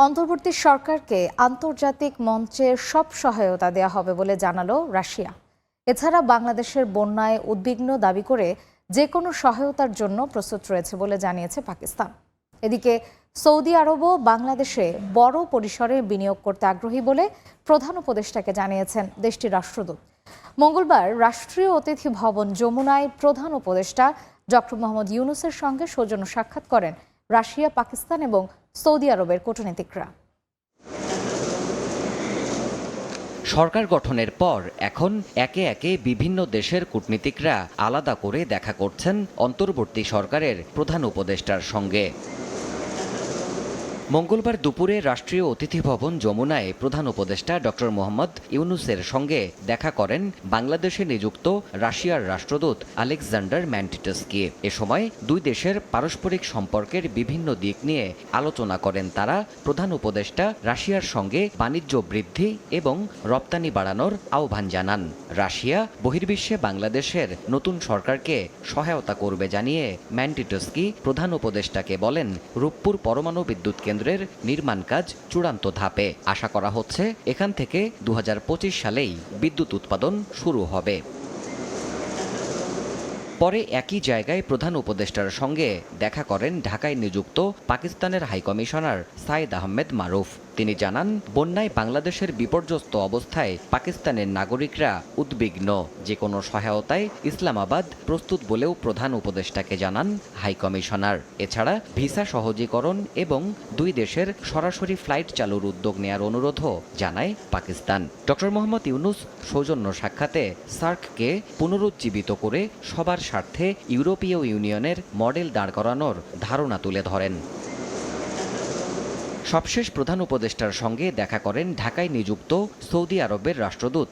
অন্তর্বর্তী সরকারকে আন্তর্জাতিক মঞ্চের সব সহায়তা দেওয়া হবে বলে জানালো রাশিয়া। এছাড়া বাংলাদেশের বন্যায় উদ্বিগ্ন দাবি করে যে কোনো সহায়তার জন্য প্রস্তুত রয়েছে বলে জানিয়েছে পাকিস্তান। এদিকে সৌদি আরবও বাংলাদেশে বড় পরিসরে বিনিয়োগ করতে আগ্রহী বলে প্রধান উপদেষ্টাকে জানিয়েছেন দেশটির রাষ্ট্রদূত। মঙ্গলবার রাষ্ট্রীয় অতিথি ভবন যমুনায় প্রধান উপদেষ্টা ডক্টর মোহাম্মদ ইউনূসের সঙ্গে সৌজন্য সাক্ষাৎ করেন রাশিয়া, পাকিস্তান এবং সৌদি আরবের কূটনীতিকরা। সরকার গঠনের পর এখন একে একে বিভিন্ন দেশের কূটনীতিকরা আলাদা করে দেখা করছেন অন্তর্বর্তী সরকারের প্রধান উপদেষ্টার সঙ্গে। মঙ্গলবার দুপুরে রাষ্ট্রীয় অতিথি ভবন যমুনায় প্রধান উপদেষ্টা ডক্টর মোহাম্মদ ইউনূসের সঙ্গে দেখা করেন বাংলাদেশে নিযুক্ত রাশিয়ার রাষ্ট্রদূত আলেকজান্ডার ম্যান্টিটস্কি। এ সময় দুই দেশের পারস্পরিক সম্পর্কের বিভিন্ন দিক নিয়ে আলোচনা করেন তারা। প্রধান উপদেষ্টা রাশিয়ার সঙ্গে বাণিজ্য বৃদ্ধি এবং রপ্তানি বাড়ানোর আহ্বান জানান। রাশিয়া বহির্বিশ্বে বাংলাদেশের নতুন সরকারকে সহায়তা করবে জানিয়ে ম্যান্টিটস্কি প্রধান উপদেষ্টাকে বলেন, রূপপুর পরমাণু বিদ্যুৎ কেন্দ্রের নির্মাণ কাজ চূড়ান্ত ধাপে। আশা করা হচ্ছে এখান থেকে 2025 সালেই বিদ্যুৎ উৎপাদন শুরু হবে। পরে একই জায়গায় প্রধান উপদেষ্টার সঙ্গে দেখা করেন ঢাকায় নিযুক্ত পাকিস্তানের হাইকমিশনার সাইদ আহমেদ মারুফ। তিনি জানান, বন্যায় বাংলাদেশের বিপর্যস্ত অবস্থায় পাকিস্তানের নাগরিকরা উদ্বিগ্ন। যে কোনো সহায়তায় ইসলামাবাদ প্রস্তুত বলেও প্রধান উপদেষ্টাকে জানান হাইকমিশনার। এছাড়া ভিসা সহজীকরণ এবং দুই দেশের সরাসরি ফ্লাইট চালুর উদ্যোগ নেয়ার অনুরোধও জানায় পাকিস্তান। ডক্টর মোহাম্মদ ইউনূস সৌজন্য সাক্ষাতে সার্ককে পুনরুজ্জীবিত করে সবার স্বার্থে ইউরোপীয় ইউনিয়নের মডেল দাঁড় করানোর ধারণা তুলে ধরেন। সবশেষ প্রধান উপদেষ্টার সঙ্গে দেখা করেন ঢাকায় নিযুক্ত সৌদি আরবের রাষ্ট্রদূত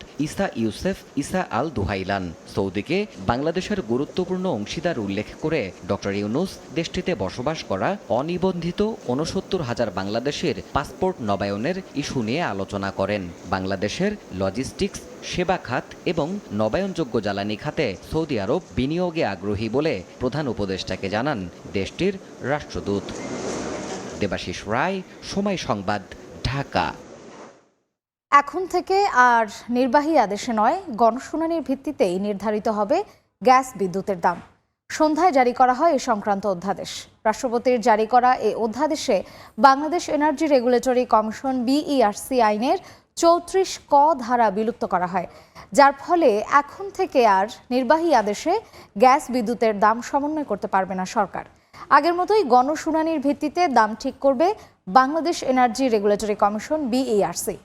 ইসা আল দুহাইলান। সৌদিকে বাংলাদেশের গুরুত্বপূর্ণ অংশীদার উল্লেখ করে ডক্টর ইউনূস দেশটিতে বসবাস করা অনিবন্ধিত ৬৯,০০০ বাংলাদেশের পাসপোর্ট নবায়নের ইস্যু নিয়ে আলোচনা করেন। বাংলাদেশের লজিস্টিক্স, সেবা খাত এবং নবায়নযোগ্য জ্বালানি খাতে সৌদি আরব বিনিয়োগে আগ্রহী বলে প্রধান উপদেষ্টাকে জানান দেশটির রাষ্ট্রদূত। দেবাশিস রায়, সময় সংবাদ, ঢাকা। এখন থেকে আর নির্বাহী আদেশে নয়, গণশুনানির ভিত্তিতেই নির্ধারিত হবে গ্যাস বিদ্যুতের দাম। সন্ধ্যায় জারি করা হয় এ সংক্রান্ত অধ্যাদেশ। রাষ্ট্রপতির জারি করা এই অধ্যাদেশে Bangladesh energy regulatory commission BERC আইনের ৩৪ ক ধারা বিলুপ্ত করা হয়, যার ফলে এখন থেকে আর নির্বাহী আদেশে গ্যাস বিদ্যুতের দাম সমন্বয় করতে পারবে না সরকার। আগের মতোই গণশুনানির ভিত্তিতে দাম ঠিক করবে Bangladesh energy regulatory commission BERC.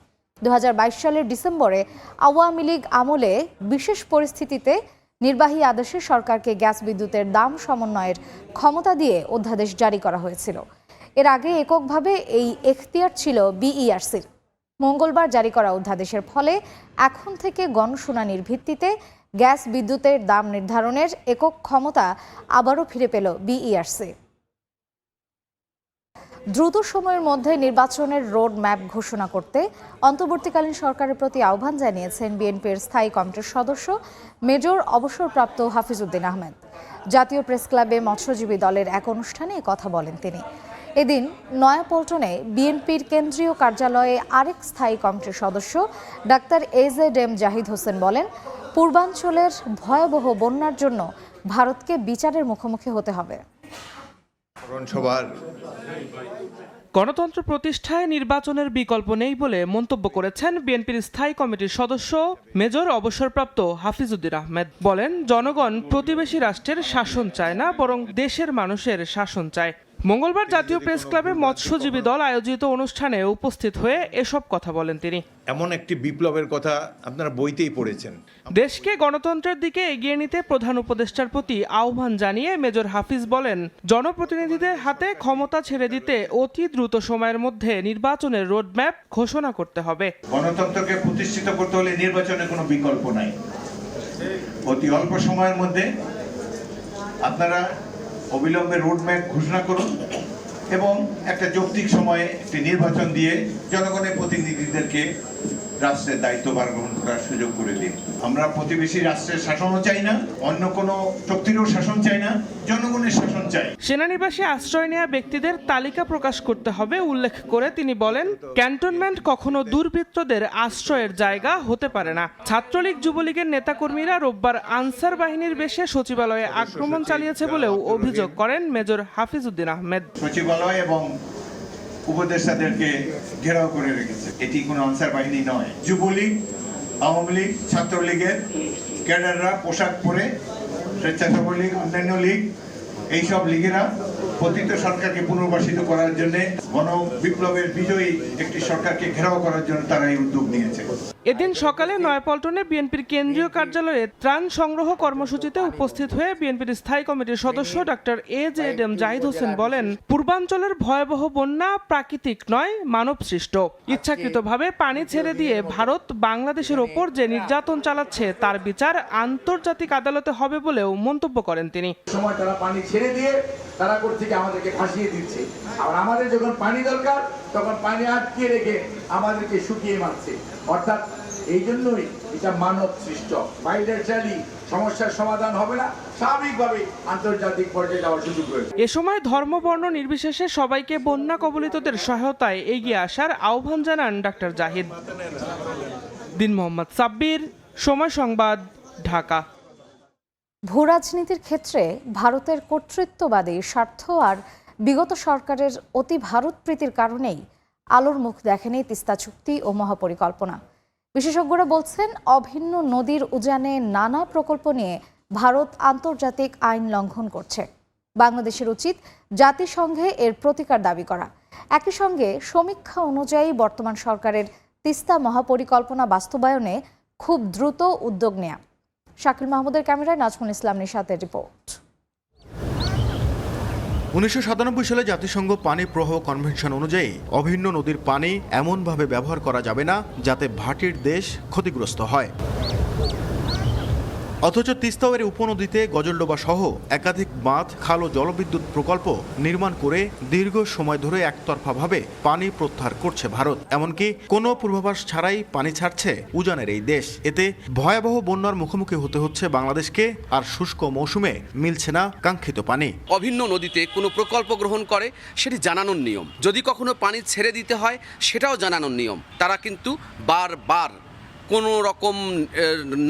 ২০২২ সালের ডিসেম্বরে আওয়ামী লীগ আমলে বিশেষ পরিস্থিতিতে নির্বাহী আদেশে সরকারকে গ্যাস বিদ্যুতের দাম সমন্বয়ের ক্ষমতা দিয়ে অধ্যাদেশ জারি করা হয়েছিল। এর আগে এককভাবে এই এখতিয়ার ছিল বিইআরসির। মঙ্গলবার জারি করা অধ্যাদেশের ফলে এখন থেকে গণশুনানির ভিত্তিতে গ্যাস বিদ্যুতের দাম নির্ধারণের একক ক্ষমতা আবারও ফিরে পেল বিইআরসি। দ্রুত সময়ের মধ্যে নির্বাচনের রোড ম্যাপ ঘোষণা করতে অন্তর্বর্তীকালীন সরকারের প্রতি আহ্বান জানিয়েছেন বিএনপির স্থায়ী কমিটির সদস্য মেজর অবসরপ্রাপ্ত হাফিজউদ্দিন আহমেদ। জাতীয় প্রেস ক্লাবে মৎস্যজীবী দলের এক অনুষ্ঠানে কথা বলেন তিনি। এদিন নয়াপল্টনে বিএনপির কেন্দ্রীয় কার্যালয়ে আরেক স্থায়ী কমিটির সদস্য ডাক্তার AZM জাহিদ হোসেন বলেন, পূর্বাঞ্চলের ভয়াবহ বন্যার জন্য ভারতকে বিচারের মুখোমুখি হতে হবে। গণতন্ত্র প্রতিষ্ঠায় নির্বাচনের বিকল্প নেই বলে মন্তব্য করেছেন বিএনপির স্থায়ী কমিটির সদস্য মেজর অবসরপ্রাপ্ত হাফিজউদ্দিন আহমেদ। বলেন, জনগণ প্রতিবেশী রাষ্ট্রের শাসন চায় না, বরং দেশের মানুষের শাসন চায়। মঙ্গলবার জাতীয় প্রেস ক্লাবে মৎস্যজীবী দল আয়োজিত অনুষ্ঠানে উপস্থিত হয়ে এসব কথা বলেন তিনি। এমন একটি বিপ্লবের কথা আপনারা বইতেই পড়েছেন। দেশকে গণতন্ত্রের দিকে এগিয়ে নিতে প্রধান উপদেষ্টার প্রতি আহ্বান জানিয়ে মেজর হাফিজ বলেন, জনপ্রতিনিধিদের হাতে ক্ষমতা ছেড়ে দিতে অতি দ্রুত সময়ের মধ্যে নির্বাচনের রোডম্যাপ ঘোষণা করতে হবে। গণতন্ত্রকে প্রতিষ্ঠিত করতে হলে নির্বাচনের কোনো বিকল্প নাই। অতি অল্প সময়ের মধ্যে আপনারা অবিলম্বে রোডম্যাপ ঘোষণা করুন এবং একটা যৌক্তিক সময়ে একটি নির্বাচন দিয়ে জনগণের প্রতিনিধিদেরকে রাষ্ট্রের দায়িত্বভার গ্রহণ করার সুযোগ করে দিন। আমরা প্রতিবেশী রাষ্ট্রের শাসনও চাই না, অন্য কোনো শক্তিরও শাসন চাই না, জনগণের শাসন চাই। সেনানিবাসে আশ্রয় নেওয়া ব্যক্তিদের তালিকা প্রকাশ করতে হবে উল্লেখ করে তিনি বলেন, ক্যান্টনমেন্ট কখনো দুর্বৃত্তদের আশ্রয়ের জায়গা হতে পারে না। ছাত্রলীগ যুবলীগের নেতাকর্মীরা রোববার আনসার বাহিনীর বেশে সচিবালয়ে আক্রমণ চালিয়েছে বলেও অভিযোগ করেন মেজর হাফিজউদ্দিন আহমেদ। সচিবালয় এবং উপদেষ্টাদেরকে ঘেরাও করে রেখেছে। এটি কোনো আনসার বাহিনী নয়। যুবলীগ, আওয়ামী লীগ, ছাত্রলীগের ক্যাডাররা পোশাক পরে, স্বেচ্ছাসেবক লীগ, অন্যান্য লীগ, এইসব লীগেরা পতিত সরকারকে পুনর্বাসিত করার জন্য, গণ বিপ্লবের বিজয়ী একটি সরকারকে ঘেরাও করার জন্য তারা এই উদ্যোগ নিয়েছে। এদিন সকালে নয়াপল্টনে বিএনপির কেন্দ্রীয় কার্যালয়ে ত্রাণ সংগ্রহ কর্মসূচিতে উপস্থিত হয়ে বিএনপির স্থায়ী কমিটির সদস্য ডাক্তার AZM জাহিদ হোসেন বলেন, পূর্বাঞ্চলের ভয়াবহ বন্যা প্রাকৃতিক নয়, মানব সৃষ্ট। ইচ্ছাকৃতভাবে পানি ছেড়ে দিয়ে ভারত বাংলাদেশের ওপর যে নির্যাতন চালাচ্ছে তার বিচার আন্তর্জাতিক আদালতে হবে বলেও মন্তব্য করেন তিনি। সময় তারা পানি ছেড়ে দিয়ে তারা থেকে আমাদেরকে ভাসিয়ে দিচ্ছে, আর আমাদের যখন পানি দরকার তখন পানি আটকে রেখে আমাদেরকে শুকিয়ে মারছে। অর্থাৎ এই জন্যই এটা মানব সৃষ্ট। বাইরেটালি সমস্যার সমাধান হবে না, স্বাভাবিকভাবে আন্তর্জাতিক পর্যায়ে যাওয়ার সুযোগ রয়েছে। এ সময় ধর্ম বর্ণ নির্বিশেষে সবাইকে বন্যা কবলিতদের সহায়তায় এগিয়ে আসার আহ্বান জানান ডাক্তার জাহিদ। দিন মোহাম্মদ সাব্বির, সময় সংবাদ, ঢাকা। ভূরাজনীতির ক্ষেত্রে ভারতের কর্তৃত্ববাদী স্বার্থ আর বিগত সরকারের অতি ভারতপ্রীতির কারণেই আলোর মুখ দেখেনি তিস্তা চুক্তি ও মহাপরিকল্পনা। বিশেষজ্ঞরা বলছেন, অভিন্ন নদীর উজানে নানা প্রকল্প নিয়ে ভারত আন্তর্জাতিক আইন লঙ্ঘন করছে। বাংলাদেশের উচিত জাতিসংঘে এর প্রতিকার দাবি করা। একই সঙ্গে সমীক্ষা অনুযায়ী বর্তমান সরকারের তিস্তা মহাপরিকল্পনা বাস্তবায়নে খুব দ্রুত উদ্যোগ নেয়া। শাকিল মাহমুদের ক্যামেরায় নাজমুল ইসলাম নিশাতের রিপোর্ট। 1997 সালে জাতিসংঘ পানি প্রবাহ কনভেনশন অনুযায়ী অভিন্ন নদীর পানি এমনভাবে ব্যবহার করা যাবে না যাতে ভাটির দেশ ক্ষতিগ্রস্ত হয়। অথচ তিস্তা এর উপনদীতে গজলডোবা সহ একাধিক বাঁধ, খাল ও জলবিদ্যুৎ প্রকল্প নির্মাণ করে দীর্ঘ সময় ধরে একতরফাভাবে পানি প্রত্যাহার করছে ভারত। এমনকি কোনো পূর্বাভাস ছাড়াই পানি ছাড়ছে উজানের এই দেশ। এতে ভয়াবহ বন্যার মুখোমুখি হতে হচ্ছে বাংলাদেশকে, আর শুষ্ক মৌসুমে মিলছে না কাঙ্ক্ষিত পানি। অভিন্ন নদীতে কোনো প্রকল্প গ্রহণ করে সেটি জানানোর নিয়ম, যদি কখনো পানি ছেড়ে দিতে হয় সেটাও জানানোর নিয়ম। তারা কিন্তু বারবার কোনো রকম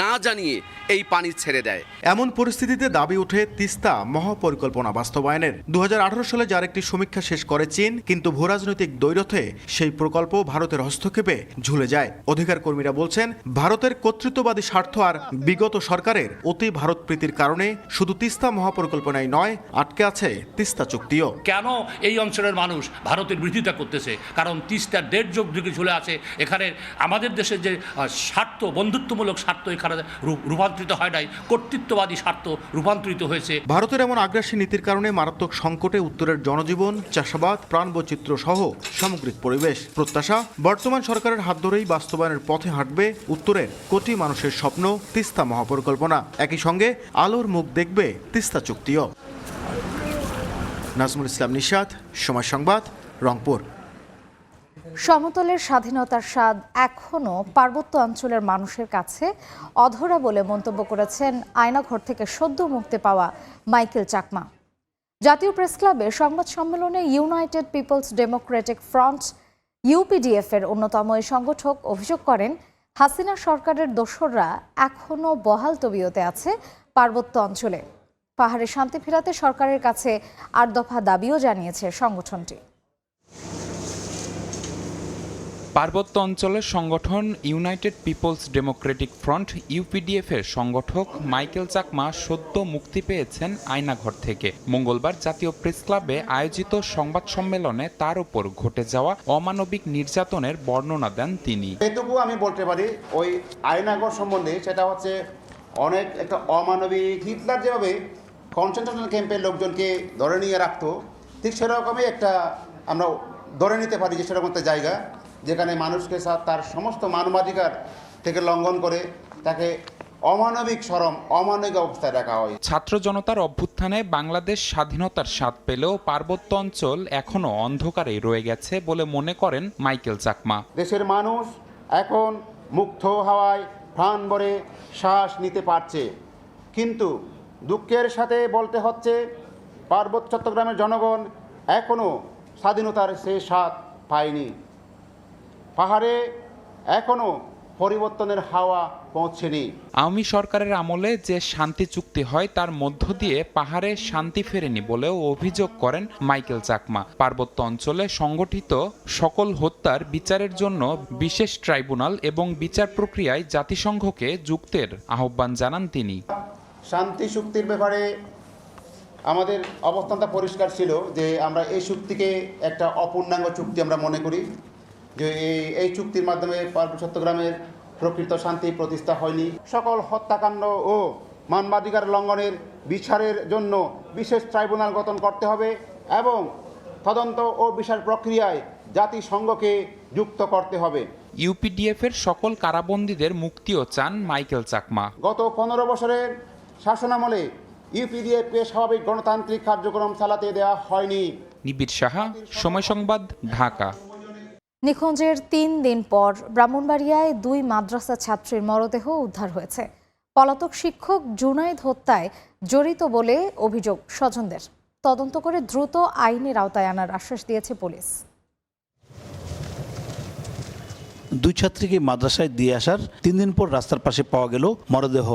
না জানিয়ে এই পানি ছেড়ে দেয়। এমন পরিস্থিতিতে দাবি ওঠে তিস্তা মহাপরিকল্পনা বাস্তবায়নের। 2018 সালে যার একটি সমীক্ষা শেষ করে চীন, কিন্তু ভূরাজনৈতিক দ্বৈরথে সেই প্রকল্প ভারতের হস্তক্ষেপে ঝুলে যায়। অধিকার কর্মীরা বলছেন, ভারতের কর্তৃত্ববাদী স্বার্থ আর বিগত সরকারের অতি ভারত প্রীতির কারণে শুধু তিস্তা মহাপরিকল্পনাই নয়, আটকে আছে তিস্তা চুক্তিও। কেন এই অঞ্চলের মানুষ ভারতের বিরোধিতা করতেছে? কারণ তিস্তার 1.5 যুগ ধরে ঝুলে আছে। এখানে আমাদের দেশের যে স্বার্থ, বন্ধুত্বমূলক স্বার্থ এখানে রূপান্তরিত হয় নাই, কর্তৃত্ববাদী স্বার্থ রূপান্তরিত হয়েছে। ভারতের এমন আগ্রাসী নীতির কারণে মারাত্মক সংকটে উত্তরের জনজীবন, চাষাবাদ, প্রাণবৈচিত্র্য সহ সামগ্রিক পরিবেশ। প্রত্যাশা, বর্তমান সরকারের হাত ধরেই বাস্তবায়নের পথে হাঁটবে উত্তরের কোটি মানুষের স্বপ্ন তিস্তা মহাপরিকল্পনা। একই সঙ্গে আলোর মুখ দেখবে তিস্তা চুক্তিও। নাজমুল ইসলাম নিশাত, সময় সংবাদ, রংপুর। সমতলের স্বাধীনতার স্বাদ এখনও পার্বত্য অঞ্চলের মানুষের কাছে অধরা বলে মন্তব্য করেছেন আয়নাঘর থেকে সদ্য মুক্তি পাওয়া মাইকেল চাকমা। জাতীয় প্রেস ক্লাবে সংবাদ সম্মেলনে United People's Democratic Front UPDF এর অন্যতম এই সংগঠক অভিযোগ করেন, হাসিনা সরকারের দোসররা এখনও বহাল তবিয়তে আছে পার্বত্য অঞ্চলে। পাহাড়ে শান্তি ফেরাতে সরকারের কাছে 8 দফা দাবিও জানিয়েছে সংগঠনটি। পার্বত্য অঞ্চলের সংগঠন United People's Democratic Front UPDF এর সংগঠক মাইকেল চাকমা সদ্য মুক্তি পেয়েছেন আয়নাঘর থেকে। মঙ্গলবার জাতীয় প্রেস ক্লাবে আয়োজিত সংবাদ সম্মেলনে তার উপর ঘটে যাওয়া অমানবিক নির্যাতনের বর্ণনা দেন তিনি। এটুকু আমি বলতে পারি, ওই আয়নাঘর সম্বন্ধে সেটা হচ্ছে অনেক একটা অমানবিক। হিটলার যেভাবে কনসেন্ট্রেশন ক্যাম্পের লোকজনকে ধরে নিয়ে রাখতো, ঠিক সেরকমই একটা আমরা ধরে নিতে পারি যে সেরকম একটা জায়গা যেখানে মানুষকে তার সমস্ত মানবাধিকার থেকে লঙ্ঘন করে তাকে অমানবিক চরম অমানবিক অবস্থায় রাখা হয়। ছাত্র জনতার অভ্যুত্থানে বাংলাদেশ স্বাধীনতার স্বাদ পেলেও পার্বত্য অঞ্চল এখনো অন্ধকারেই রয়ে গেছে বলে মনে করেন মাইকেল চাকমা। দেশের মানুষ এখন মুক্ত হাওয়ায় প্রাণ ভরে শ্বাস নিতে পারছে, কিন্তু দুঃখের সাথে বলতে হচ্ছে পার্বত্য চট্টগ্রামের জনগণ এখনো স্বাধীনতার সেই স্বাদ পায়নি। পাহাড়ে এখনো পরিবর্তনের হাওয়া পৌঁছেনি। আওয়ামী সরকারের আমলে যে শান্তি চুক্তি হয় তার মধ্য দিয়ে পাহাড়ে শান্তি ফেরেনি বলেও অভিযোগ করেন মাইকেল চাকমা। পার্বত্য অঞ্চলে সংগঠিত সকল হত্যার বিচারের জন্য বিশেষ ট্রাইব্যুনাল এবং বিচার প্রক্রিয়ায় জাতিসংঘকে যুক্তের আহ্বান জানান তিনি। শান্তি চুক্তির ব্যাপারে আমাদের অবস্থানটা পরিষ্কার ছিল যে আমরা এই চুক্তিকে একটা অপূর্ণাঙ্গ চুক্তি আমরা মনে করি, যে এই চুক্তির মাধ্যমে পার্বত্য চট্টগ্রামের প্রকৃত শান্তি প্রতিষ্ঠা হয়নি। সকল হত্যাকাণ্ড ও মানবাধিকার লঙ্ঘনের বিচারের জন্য বিশেষ ট্রাইব্যুনাল গঠন করতে হবে এবং তদন্ত ও বিচার প্রক্রিয়ায় জাতিসংঘকে যুক্ত করতে হবে। ইউপিডিএফ এর সকল কারাবন্দীদের মুক্তিও চান মাইকেল চাকমা। গত 15 বছরের শাসনামলে ইউপিডিএফকে স্বাভাবিক গণতান্ত্রিক কার্যক্রম চালাতে দেওয়া হয়নি। নিবিড় সাহা, সময় সংবাদ, ঢাকা। নিখোঁজের 3 দিন পর ব্রাহ্মণবাড়িয়ায় 2 মাদ্রাসা ছাত্রীর মরদেহ উদ্ধার হয়েছে। পলাতক শিক্ষক জুনায়েদ হত্যায় জড়িত বলে অভিযোগ স্বজনদের। তদন্ত করে দ্রুত আইনের আওতায় আনার আশ্বাস দিয়েছে পুলিশ। 2 ছাত্রীকে মাদ্রাসায় দিয়ে আসার 3 দিন পর রাস্তার পাশে পাওয়া গেল মরদেহ।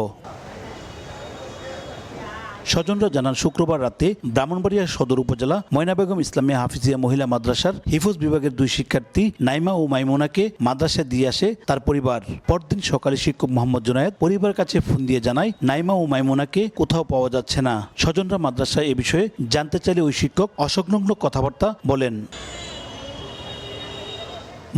স্বজনরা জানান, শুক্রবার রাতে ব্রাহ্মণবাড়িয়া সদর উপজেলা ময়না বেগম ইসলামিয়া হাফিজিয়া মহিলা মাদ্রাসার হিফজ বিভাগের 2 শিক্ষার্থী নাইমা ও মাইমুনাকে মাদ্রাসায় দিয়ে আসে তার পরিবার। পরদিন সকালে শিক্ষক মোহাম্মদ জুনায়েদ পরিবারের কাছে ফোন দিয়ে জানায়, নাইমা ও মাইমুনাকে কোথাও পাওয়া যাচ্ছে না। স্বজনরা মাদ্রাসায় এ বিষয়ে জানতে চাইলে ওই শিক্ষক অসংলগ্ন কথাবার্তা বলেন।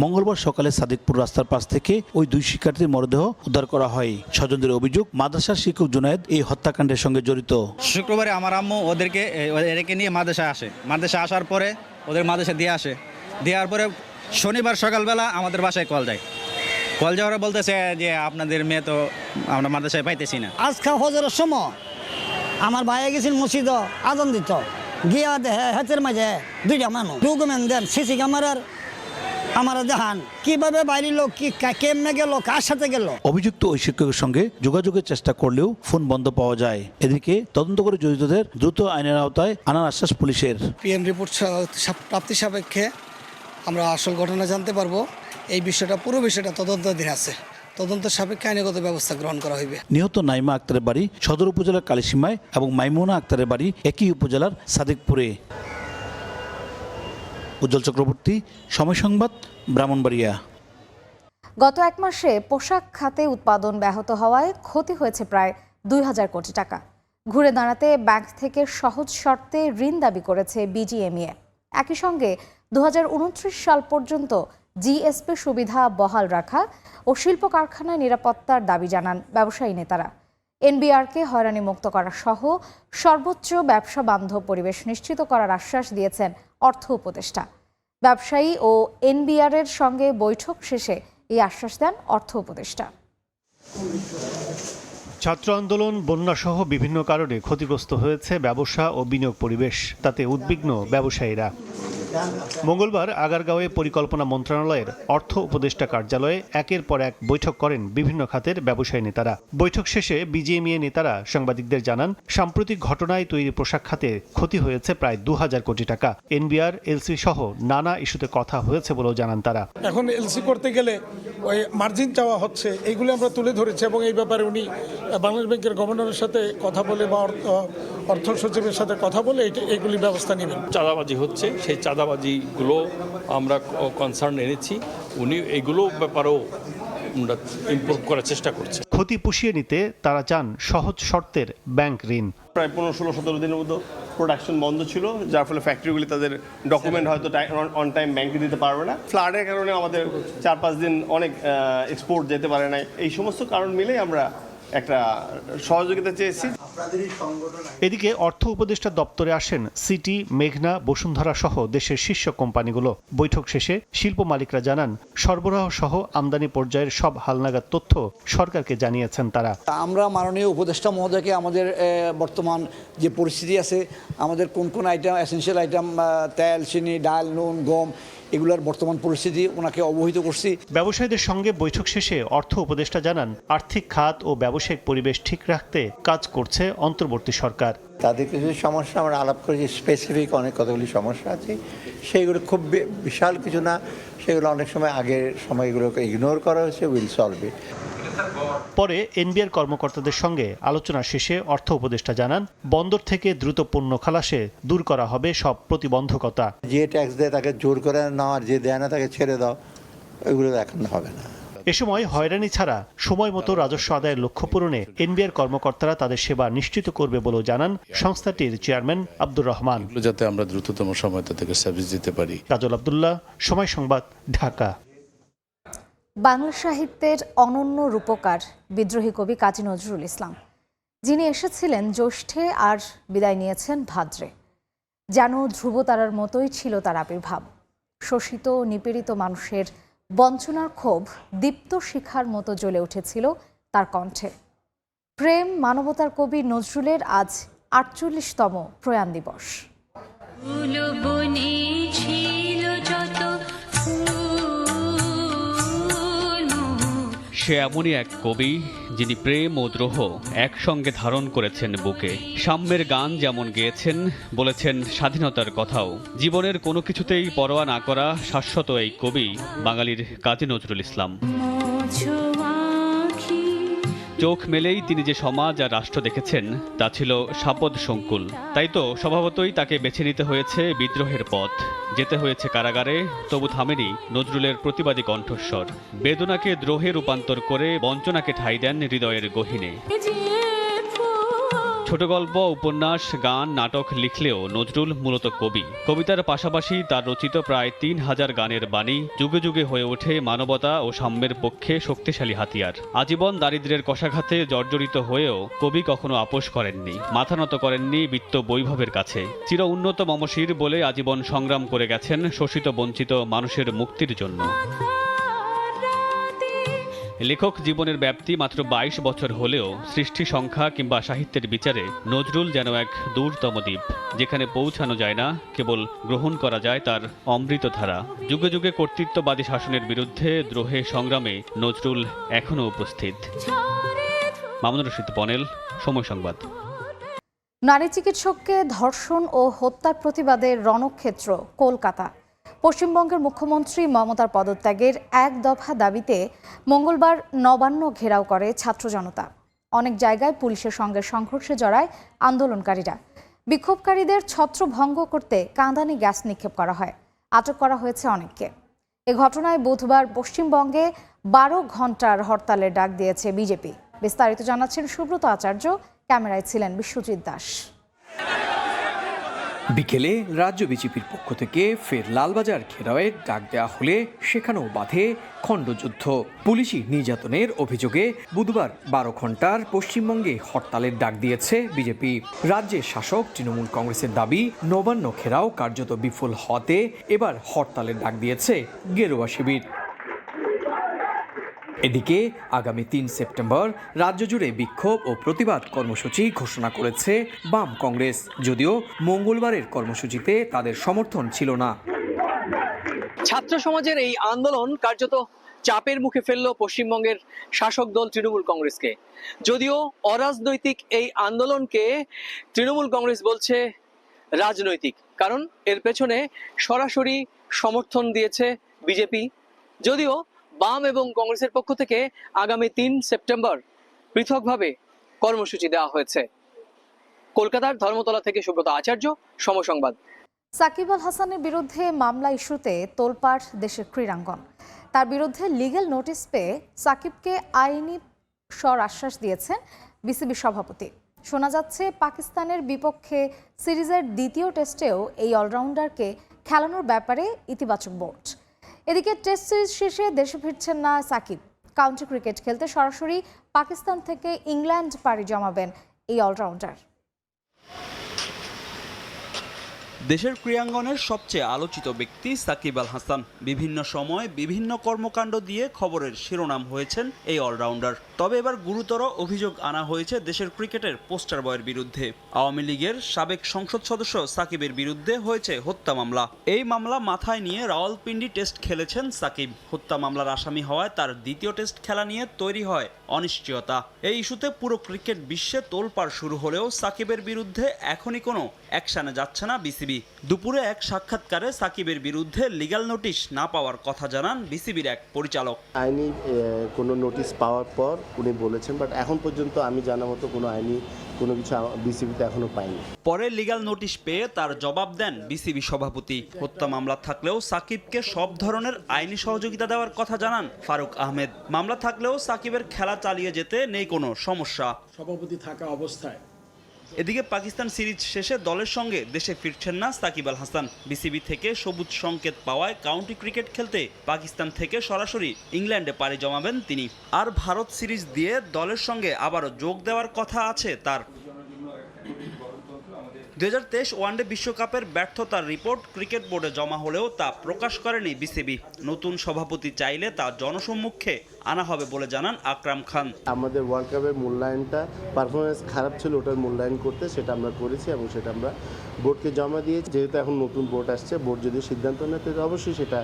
মঙ্গলবার সকালে সাদিকপুর রাস্তার পাশ থেকে ওই দুই শিক্ষার্থীর মরদেহ উদ্ধার করা হয়। স্বজনদের অভিযোগ, মাদ্রাসার শিক্ষক জুনায়েদ এই হত্যাকাণ্ডের সঙ্গে জড়িত। শুক্রবারে আমার আম্মু এদেরকে নিয়ে মাদ্রাসায় আসে। মাদ্রাসায় আসার পরে ওদের মাদ্রাসা দিয়ে আসে। দেওয়ার পরে শনিবার সকালবেলা আমাদের বাসায় কল যায়। কল যাওয়ার বলতেছে যে আপনাদের মেয়ে তো আমরা মাদ্রাসায় পাইতেছি না। আজকে হজরের সময় আমার ভাইয়া গেছেন মসজিদ আজান দিত, গিয়া দেখে হাতের মাঝে দুইটা মানুষ ডকুমেন্ট দেন, সিসি ক্যামেরার আমার দেখান কিভাবে বাইরের লোক কি কেমনে গেল, কার সাথে গেল। অভিযুক্ত ওই শিক্ষকের সঙ্গে যোগাযোগের চেষ্টা করলেও ফোন বন্ধ পাওয়া যায়। এদিকে তদন্ত করে জড়িতদের দ্রুত আইনের আওতায় আনার আশ্বাস পুলিশের। পিএম রিপোর্ট প্রাপ্তি সাপেক্ষে আমরা আসল ঘটনা জানতে পারবো। এই বিষয়টা পুরো বিষয়টা তদন্তাধীন আছে। তদন্ত সাপেক্ষে আইনগত ব্যবস্থা গ্রহণ করা হইবে। নিহত নাইমা আক্তারের বাড়ি সদর উপজেলার কালিসীমায় এবং মাইমুনা আক্তারের বাড়ি একই উপজেলার সাদিকপুরে। উজ্জ্বল চক্রবর্তী, সময় সংবাদ, ব্রাহ্মণবাড়িয়া। গত এক মাসে পোশাক খাতে উৎপাদন ব্যাহত হওয়ায় ক্ষতি হয়েছে প্রায় 2000 কোটি টাকা। ঘুরে দাঁড়াতে ব্যাংক থেকে সহজ শর্তে ঋণ দাবি করেছে বিজিএমইএ। একই সঙ্গে 2029 সাল পর্যন্ত জিএসপি সুবিধা বহাল রাখা ও শিল্প কারখানায় নিরাপত্তার দাবি জানান ব্যবসায়ী নেতারা। এনবিআরকে হয়রানি মুক্ত করা সহ সর্বোচ্চ ব্যবসা বান্ধব পরিবেশ নিশ্চিত করার আশ্বাস দিয়েছেন অর্থ উপদেষ্টা। ব্যবসায়ী ও এনবিআরের সঙ্গে বৈঠক শেষে এই আশ্বাস দেন অর্থ উপদেষ্টা। ছাত্র আন্দোলন, বন্যাসহ বিভিন্ন কারণে ক্ষতিগ্রস্ত হয়েছে ব্যবসা ও বিনিয়োগ পরিবেশ। তাতে উদ্বিগ্ন ব্যবসায়ীরা। মঙ্গলবার আগারগাঁওয়ে পরিকল্পনা মন্ত্রণালয়ের অর্থ উপদেষ্টা কার্যালয়ে একের পর এক বৈঠক করেন বিভিন্ন খাতের ব্যবসায়ী নেতারা। বৈঠক শেষে বিজিএমইএ নেতারা সাংবাদিকদের জানান, সাম্প্রতিক ঘটনায় তৈরি পোশাক খাতে ক্ষতি হয়েছে প্রায় 2000 কোটি টাকা। এনবিআর, এলসি সহ নানা ইস্যুতে কথা হয়েছে বলেও জানান তারা। এখন এলসি করতে গেলে ওই মার্জিন চাওয়া হচ্ছে, এইগুলো আমরা তুলে ধরেছি এবং এই ব্যাপারে উনি বাংলাদেশ ব্যাংকের গভর্নরের সাথে কথা বলে বা অর্থ সচিবের সাথে কথা বলে এগুলি ব্যবস্থা নেবেন। চাঁদাবাজি হচ্ছে, সেই চাঁদাবাজিগুলো আমরা কনসার্ন এনেছি। উনি এইগুলো ব্যাপারেও আমরা ইমপ্রুভ করার চেষ্টা করছি। ক্ষতি পুষিয়ে নিতে তারা চান সহজ শর্তের ব্যাংক ঋণ। প্রায় 15-16-17 দিনের মতো প্রোডাকশন বন্ধ ছিল, যার ফলে ফ্যাক্টরিগুলি তাদের ডকুমেন্ট হয়তো অন টাইম ব্যাংকে দিতে পারবে না। ফ্লাডের কারণে আমাদের 4-5 দিন অনেক এক্সপোর্ট যেতে পারে নাই। এই সমস্ত কারণ মিলে আমরা একটা সহযোগিতা চেয়েছি। এদিকে অর্থ উপদেষ্টা দপ্তরে আসেন সিটি, মেঘনা, বসুন্ধরা সহ দেশের শীর্ষ কোম্পানিগুলো। বৈঠক শেষে শিল্প মালিকরা জানান, সরবরাহ সহ আমদানি পর্যায়ের সব হালনাগাদ তথ্য সরকারকে জানিয়েছেন তারা। আমরা মাননীয় উপদেষ্টা মহোদয়কে আমাদের বর্তমান যে পরিস্থিতি আছে, আমাদের কোন কোন আইটেম, এসেনশিয়াল আইটেম, তেল, চিনি, ডাল, নুন, গম, এগুলোর বর্তমান পরিস্থিতি ওনাকে অবহিত করছি। ব্যবসায়ীদের সঙ্গে বৈঠক শেষে অর্থ উপদেষ্টা জানান, আর্থিক খাত ও ব্যবসায়িক পরিবেশ ঠিক রাখতে কাজ করছে অন্তর্বর্তী সরকার। তাদের কিছু সমস্যা আমরা আলাপ করেছি, স্পেসিফিক অনেক কতগুলি সমস্যা আছে, সেইগুলো খুব বিশাল কিছু না, সেগুলো অনেক সময় আগের সময়গুলোকে ইগনোর করা হয়েছে, উইল সলভ ইট। পরে এনবিআর কর্মকর্তাদের সঙ্গে আলোচনা শেষে অর্থ উপদেষ্টা জানান, বন্দর থেকে দ্রুত পণ্য খালাসে দূর করা হবে সব প্রতিবন্ধকতা। যে ট্যাক্স দেয় তাকে জোর করে নেওয়া, যে দেয় না তাকে ছেড়ে দাও, এগুলো এখন হবে না। এ সময় হয়রানি ছাড়া সময় মতো রাজস্ব আদায়ের লক্ষ্য পূরণে এনবিআর কর্মকর্তারা তাদের সেবা নিশ্চিত করবে বলেও জানান সংস্থাটির চেয়ারম্যান আব্দুর রহমান। যাতে আমরা দ্রুততম সময় তাদেরকে সার্ভিস দিতে পারি। কাজল আব্দুল্লাহ, সময় সংবাদ, ঢাকা। বাংলা সাহিত্যের অনন্য রূপকার বিদ্রোহী কবি কাজী নজরুল ইসলাম, যিনি এসেছিলেন জ্যৈষ্ঠে আর বিদায় নিয়েছেন ভাদ্রে। যেন ধ্রুবতারার মতোই ছিল তার আবির্ভাব। শোষিত নিপীড়িত মানুষের বঞ্চনার ক্ষোভ দীপ্ত শিখার মতো জ্বলে উঠেছিল তার কণ্ঠে। প্রেম মানবতার কবি নজরুলের আজ ৪৮তম প্রয়াণ দিবস। সে এমনই এক কবি যিনি প্রেম ও দ্রোহ একসঙ্গে ধারণ করেছেন বুকে। সাম্যের গান যেমন গেয়েছেন, বলেছেন স্বাধীনতার কথাও। জীবনের কোনো কিছুতেই পরোয়া না করা শাশ্বত এই কবি বাঙালির কাজী নজরুল ইসলাম। চোখ মেলেই তিনি যে সমাজ আর রাষ্ট্র দেখেছেন তা ছিল সাপদ সংকুল। তাই তো স্বভাবতই তাকে বেছে নিতে হয়েছে বিদ্রোহের পথ, যেতে হয়েছে কারাগারে, তবু থামেনি নজরুলের প্রতিবাদী কণ্ঠস্বর। বেদনাকে দ্রোহে রূপান্তর করে বঞ্চনাকে ঠাঁই দেন হৃদয়ের গহীনে। ছোট গল্প, উপন্যাস, গান, নাটক লিখলেও নজরুল মূলত কবি। কবিতার পাশাপাশি তার রচিত প্রায় ৩,০০০ গানের বাণী যুগে যুগে হয়ে ওঠে মানবতা ও সাম্যের পক্ষে শক্তিশালী হাতিয়ার। আজীবন দারিদ্র্যের কশাঘাতে জর্জরিত হয়েও কবি কখনো আপোষ করেননি, মাথা নত করেননি বিত্ত বৈভবের কাছে। চির উন্নত মমশির বলে আজীবন সংগ্রাম করে গেছেন শোষিত বঞ্চিত মানুষের মুক্তির জন্য। লেখক জীবনের ব্যাপ্তি মাত্র ২২ বছর হলেও সৃষ্টি সংখ্যা কিংবা সাহিত্যের বিচারে নজরুল যেন এক দূরতম দ্বীপ, যেখানে পৌঁছানো যায় না, কেবল গ্রহণ করা যায় তার অমৃতধারা। যুগে যুগে কর্তৃত্ববাদী শাসনের বিরুদ্ধে দ্রোহে সংগ্রামে নজরুল এখনও উপস্থিত। মামুনুর রশিদ পনেল, সময় সংবাদ। নারী চিকিৎসককে ধর্ষণ ও হত্যার প্রতিবাদে রণক্ষেত্র কলকাতা। পশ্চিমবঙ্গের মুখ্যমন্ত্রী মমতার পদত্যাগের এক দফা দাবিতে মঙ্গলবার নবান্ন ঘেরাও করে ছাত্র জনতা। অনেক জায়গায় পুলিশের সঙ্গে সংঘর্ষে জড়ায় আন্দোলনকারীরা। বিক্ষোভকারীদের ছত্রভঙ্গ করতে কাঁদানে গ্যাস নিক্ষেপ করা হয়। আটক করা হয়েছে অনেককে। এ ঘটনায় বুধবার পশ্চিমবঙ্গে ১২ ঘন্টার হরতালের ডাক দিয়েছে বিজেপি। বিস্তারিত জানাচ্ছেন সুব্রত আচার্য, ক্যামেরায় ছিলেন বিশ্বজিৎ দাস। বিকেলে রাজ্য বিজেপির পক্ষ থেকে ফের লালবাজার ঘেরাওয়ের ডাক দেওয়া হলে সেখানেও বাধে খণ্ডযুদ্ধ। পুলিশি নির্যাতনের অভিযোগে বুধবার ১২ ঘন্টার পশ্চিমবঙ্গে হরতালের ডাক দিয়েছে বিজেপি। রাজ্যের শাসক তৃণমূল কংগ্রেসের দাবি নবান্ন ঘেরাও কার্যত বিফল হওয়াতে এবার হরতালের ডাক দিয়েছে গেরুয়া শিবির। এদিকে আগামী ৩ সেপ্টেম্বর রাজ্য জুড়ে বিক্ষোভ ও প্রতিবাদ কর্মসূচি ঘোষণা করেছে বাম কংগ্রেস, যদিও মঙ্গলবারের কর্মসূচিতে তাদের সমর্থন ছিল না। ছাত্র সমাজের এই আন্দোলন কার্যত চাপের মুখে ফেলল পশ্চিমবঙ্গের শাসক দল তৃণমূল কংগ্রেসকে। যদিও অরাজনৈতিক এই আন্দোলনকে তৃণমূল কংগ্রেস বলছে রাজনৈতিক, কারণ এর পেছনে সরাসরি সমর্থন দিয়েছে বিজেপি। যদিও বাম এবং কংগ্রেসের পক্ষ থেকে আগামী ৩ সেপ্টেম্বর পৃথকভাবে কর্মসূচি দেওয়া হয়েছে। কলকাতার ধর্মতলা থেকে সুব্রত আচার্য, সময় সংবাদ। সাকিব আল হাসানের বিরুদ্ধে মামলা ইস্যুতে তোলপাড় দেশের ক্রীড়াঙ্গন। তার বিরুদ্ধে লিগ্যাল নোটিশ পেয়ে সাকিবকে আইনি স্বর আশ্বাস দিয়েছেন বিসিবি সভাপতি। শোনা যাচ্ছে পাকিস্তানের বিপক্ষে সিরিজের দ্বিতীয় টেস্টেও এই অলরাউন্ডারকে খেলানোর ব্যাপারে ইতিবাচক বোর্ড। এদিকে টেস্ট সিরিজ শেষে দেশে ফিরছেন না সাকিব। কাউন্টি ক্রিকেট খেলতে সরাসরি পাকিস্তান থেকে ইংল্যান্ড পাড়ি জমাবেন এই অলরাউন্ডার। দেশের ক্রীড়াঙ্গনের সবচেয়ে আলোচিত ব্যক্তি সাকিব আল হাসান। বিভিন্ন সময় বিভিন্ন কর্মকাণ্ড দিয়ে খবরের শিরোনাম হয়েছেন এই অলরাউন্ডার। তবে এবার গুরুতর অভিযোগ আনা হয়েছে দেশের ক্রিকেটের পোস্টার বয়ের বিরুদ্ধে। আওয়ামী লীগের সাবেক সংসদ সদস্য সাকিবের বিরুদ্ধে হয়েছে হত্যা মামলা। এই মামলা মাথায় নিয়ে রাওয়ালপিন্ডি টেস্ট খেলেছেন সাকিব। হত্যা মামলার আসামি হওয়ায় তার দ্বিতীয় টেস্ট খেলা নিয়ে তৈরি হয় অনিশ্চয়তা। এই ইস্যুতে পুরো ক্রিকেট বিশ্বে তোলপাড় শুরু হলেও সাকিবের বিরুদ্ধে এখনই কোনো অ্যাকশনে যাচ্ছে না বিসিবি। দুপুরে এক সাক্ষাৎকারে সাকিবের বিরুদ্ধে লিগ্যাল নোটিশ না পাওয়ার কথা জানান বিসিবির এক পরিচালক। আইনি কোনো নোটিশ পাওয়ার পর উনি বলেছেন, বাট এখন পর্যন্ত আমি জানা মতো কোনো আইনি কোনো কিছু বিসিবিতে এখনো পাইনি। পরে লিগ্যাল নোটিশ পেয়ে তার জবাব দেন বিসিবি সভাপতি। হত্যা মামলা থাকলেও সাকিবকে সব ধরনের আইনি সহযোগিতা দেওয়ার কথা জানান ফারুক আহমেদ। মামলা থাকলেও সাকিবের খেলা চালিয়ে যেতে নেই কোনো সমস্যা। সভাপতি থাকা অবস্থায় এদিকে পাকিস্তান সিরিজ শেষে দলের সঙ্গে দেশে ফিরছেন না সাকিব আল হাসান। বিসিবি থেকে সবুজ সংকেত পাওয়ায় কাউন্টি ক্রিকেট খেলতে পাকিস্তান থেকে সরাসরি ইংল্যান্ডে পাড়ি জমাবেন তিনি। আর ভারত সিরিজ দিয়ে দলের সঙ্গে আবারও যোগ দেওয়ার কথা আছে তার। 2023 ওয়ানডে বিশ্বকাপের ব্যর্থতার রিপোর্ট ক্রিকেট বোর্ডে জমা হলেও তা প্রকাশ করেনি বিসিবি। নতুন সভাপতি চাইলে তা জনসম্মুখে আনা হবে বলে জানান আকরাম খান। আমাদের ওয়ার্ল্ড কাপের মূল্যায়নটা পারফরমেন্স খারাপ ছিল, ওটার মূল্যায়ন করতে সেটা আমরা করেছি এবং সেটা আমরা বোর্ডকে জমা দিয়েছি। যেহেতু এখন নতুন বোর্ড আসছে, বোর্ড যদি সিদ্ধান্ত নেয় তাহলে অবশ্যই সেটা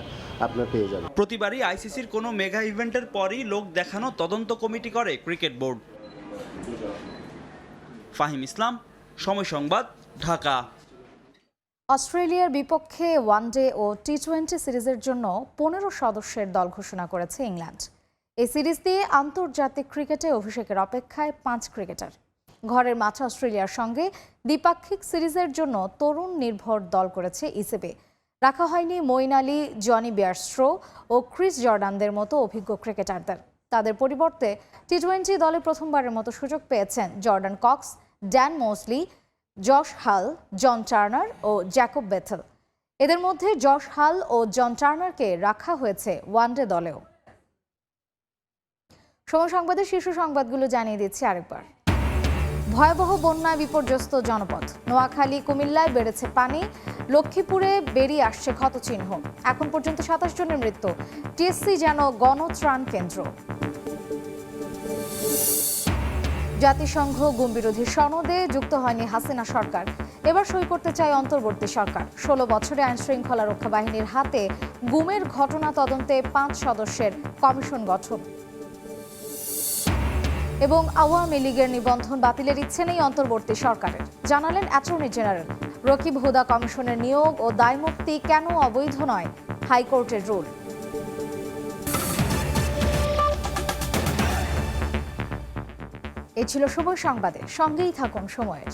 আপনার পেয়ে যাবেন। প্রতিবারই আইসিসির কোনো মেগা ইভেন্টের পরই লোক দেখানো তদন্ত কমিটি করে ক্রিকেট বোর্ড। ফাহিম ইসলাম, সময় সংবাদ, ঢাকা। অস্ট্রেলিয়ার বিপক্ষে ওয়ানডে ও টি-20 সিরিজের জন্য 15 সদস্যের দল ঘোষণা করেছে ইংল্যান্ড। এই সিরিজ দিয়ে আন্তর্জাতিক ক্রিকেটে অভিষেকের অপেক্ষায় 5 ক্রিকেটার। ঘরের মাঠে অস্ট্রেলিয়ার সঙ্গে দ্বিপাক্ষিক সিরিজের জন্য তরুণ নির্ভর দল করেছে ইসিবি। রাখা হয়নি মঈন আলী, জনি বেয়ারস্ট্রো ও ক্রিস জর্ডানদের মতো অভিজ্ঞ ক্রিকেটারদের। তাদের পরিবর্তে টি-20 দলে প্রথমবারের মতো সুযোগ পেয়েছেন Jordan Cox, Dan Mosley, Josh Hull, John Turner ও জ্যাকব বেথেল। এদের মধ্যে জশ হাল ও জন টার্নারকে রাখা হয়েছে ওয়ানডে দলেও। সময় সংবাদের শীর্ষ সংবাদগুলো জানিয়ে দিচ্ছি আরেকবার। ভয়াবহ বন্যায় বিপর্যস্ত জনপদ। নোয়াখালী, কুমিল্লায় বেড়েছে পানি। লক্ষ্মীপুরে বেরিয়ে আসছে ক্ষতচিহ্ন। এখন পর্যন্ত 27 জনের মৃত্যু। টিএসসি যেন গণত্রাণ কেন্দ্র। জাতিসংঘ গুম বিরোধী সনদে যুক্ত হয়নি হাসিনা সরকার। এবার সই করতে চায় অন্তর্বর্তী সরকার। 16 বছরে আইন শৃঙ্খলা রক্ষা বাহিনীর হাতে গুমের ঘটনা তদন্তে 5 সদস্যের কমিশন গঠন। এবং আওয়ামী লীগের নিবন্ধন বাতিলের ইচ্ছে নেই অন্তর্বর্তী সরকারের, জানালেন অ্যাটর্নি জেনারেল। রকিব হুদা কমিশনের নিয়োগ ও দায়মুক্তি কেন অবৈধ নয়, হাইকোর্টের রুল। এই ছিল সময় সংবাদে, সঙ্গেই থাকুন সময়ের।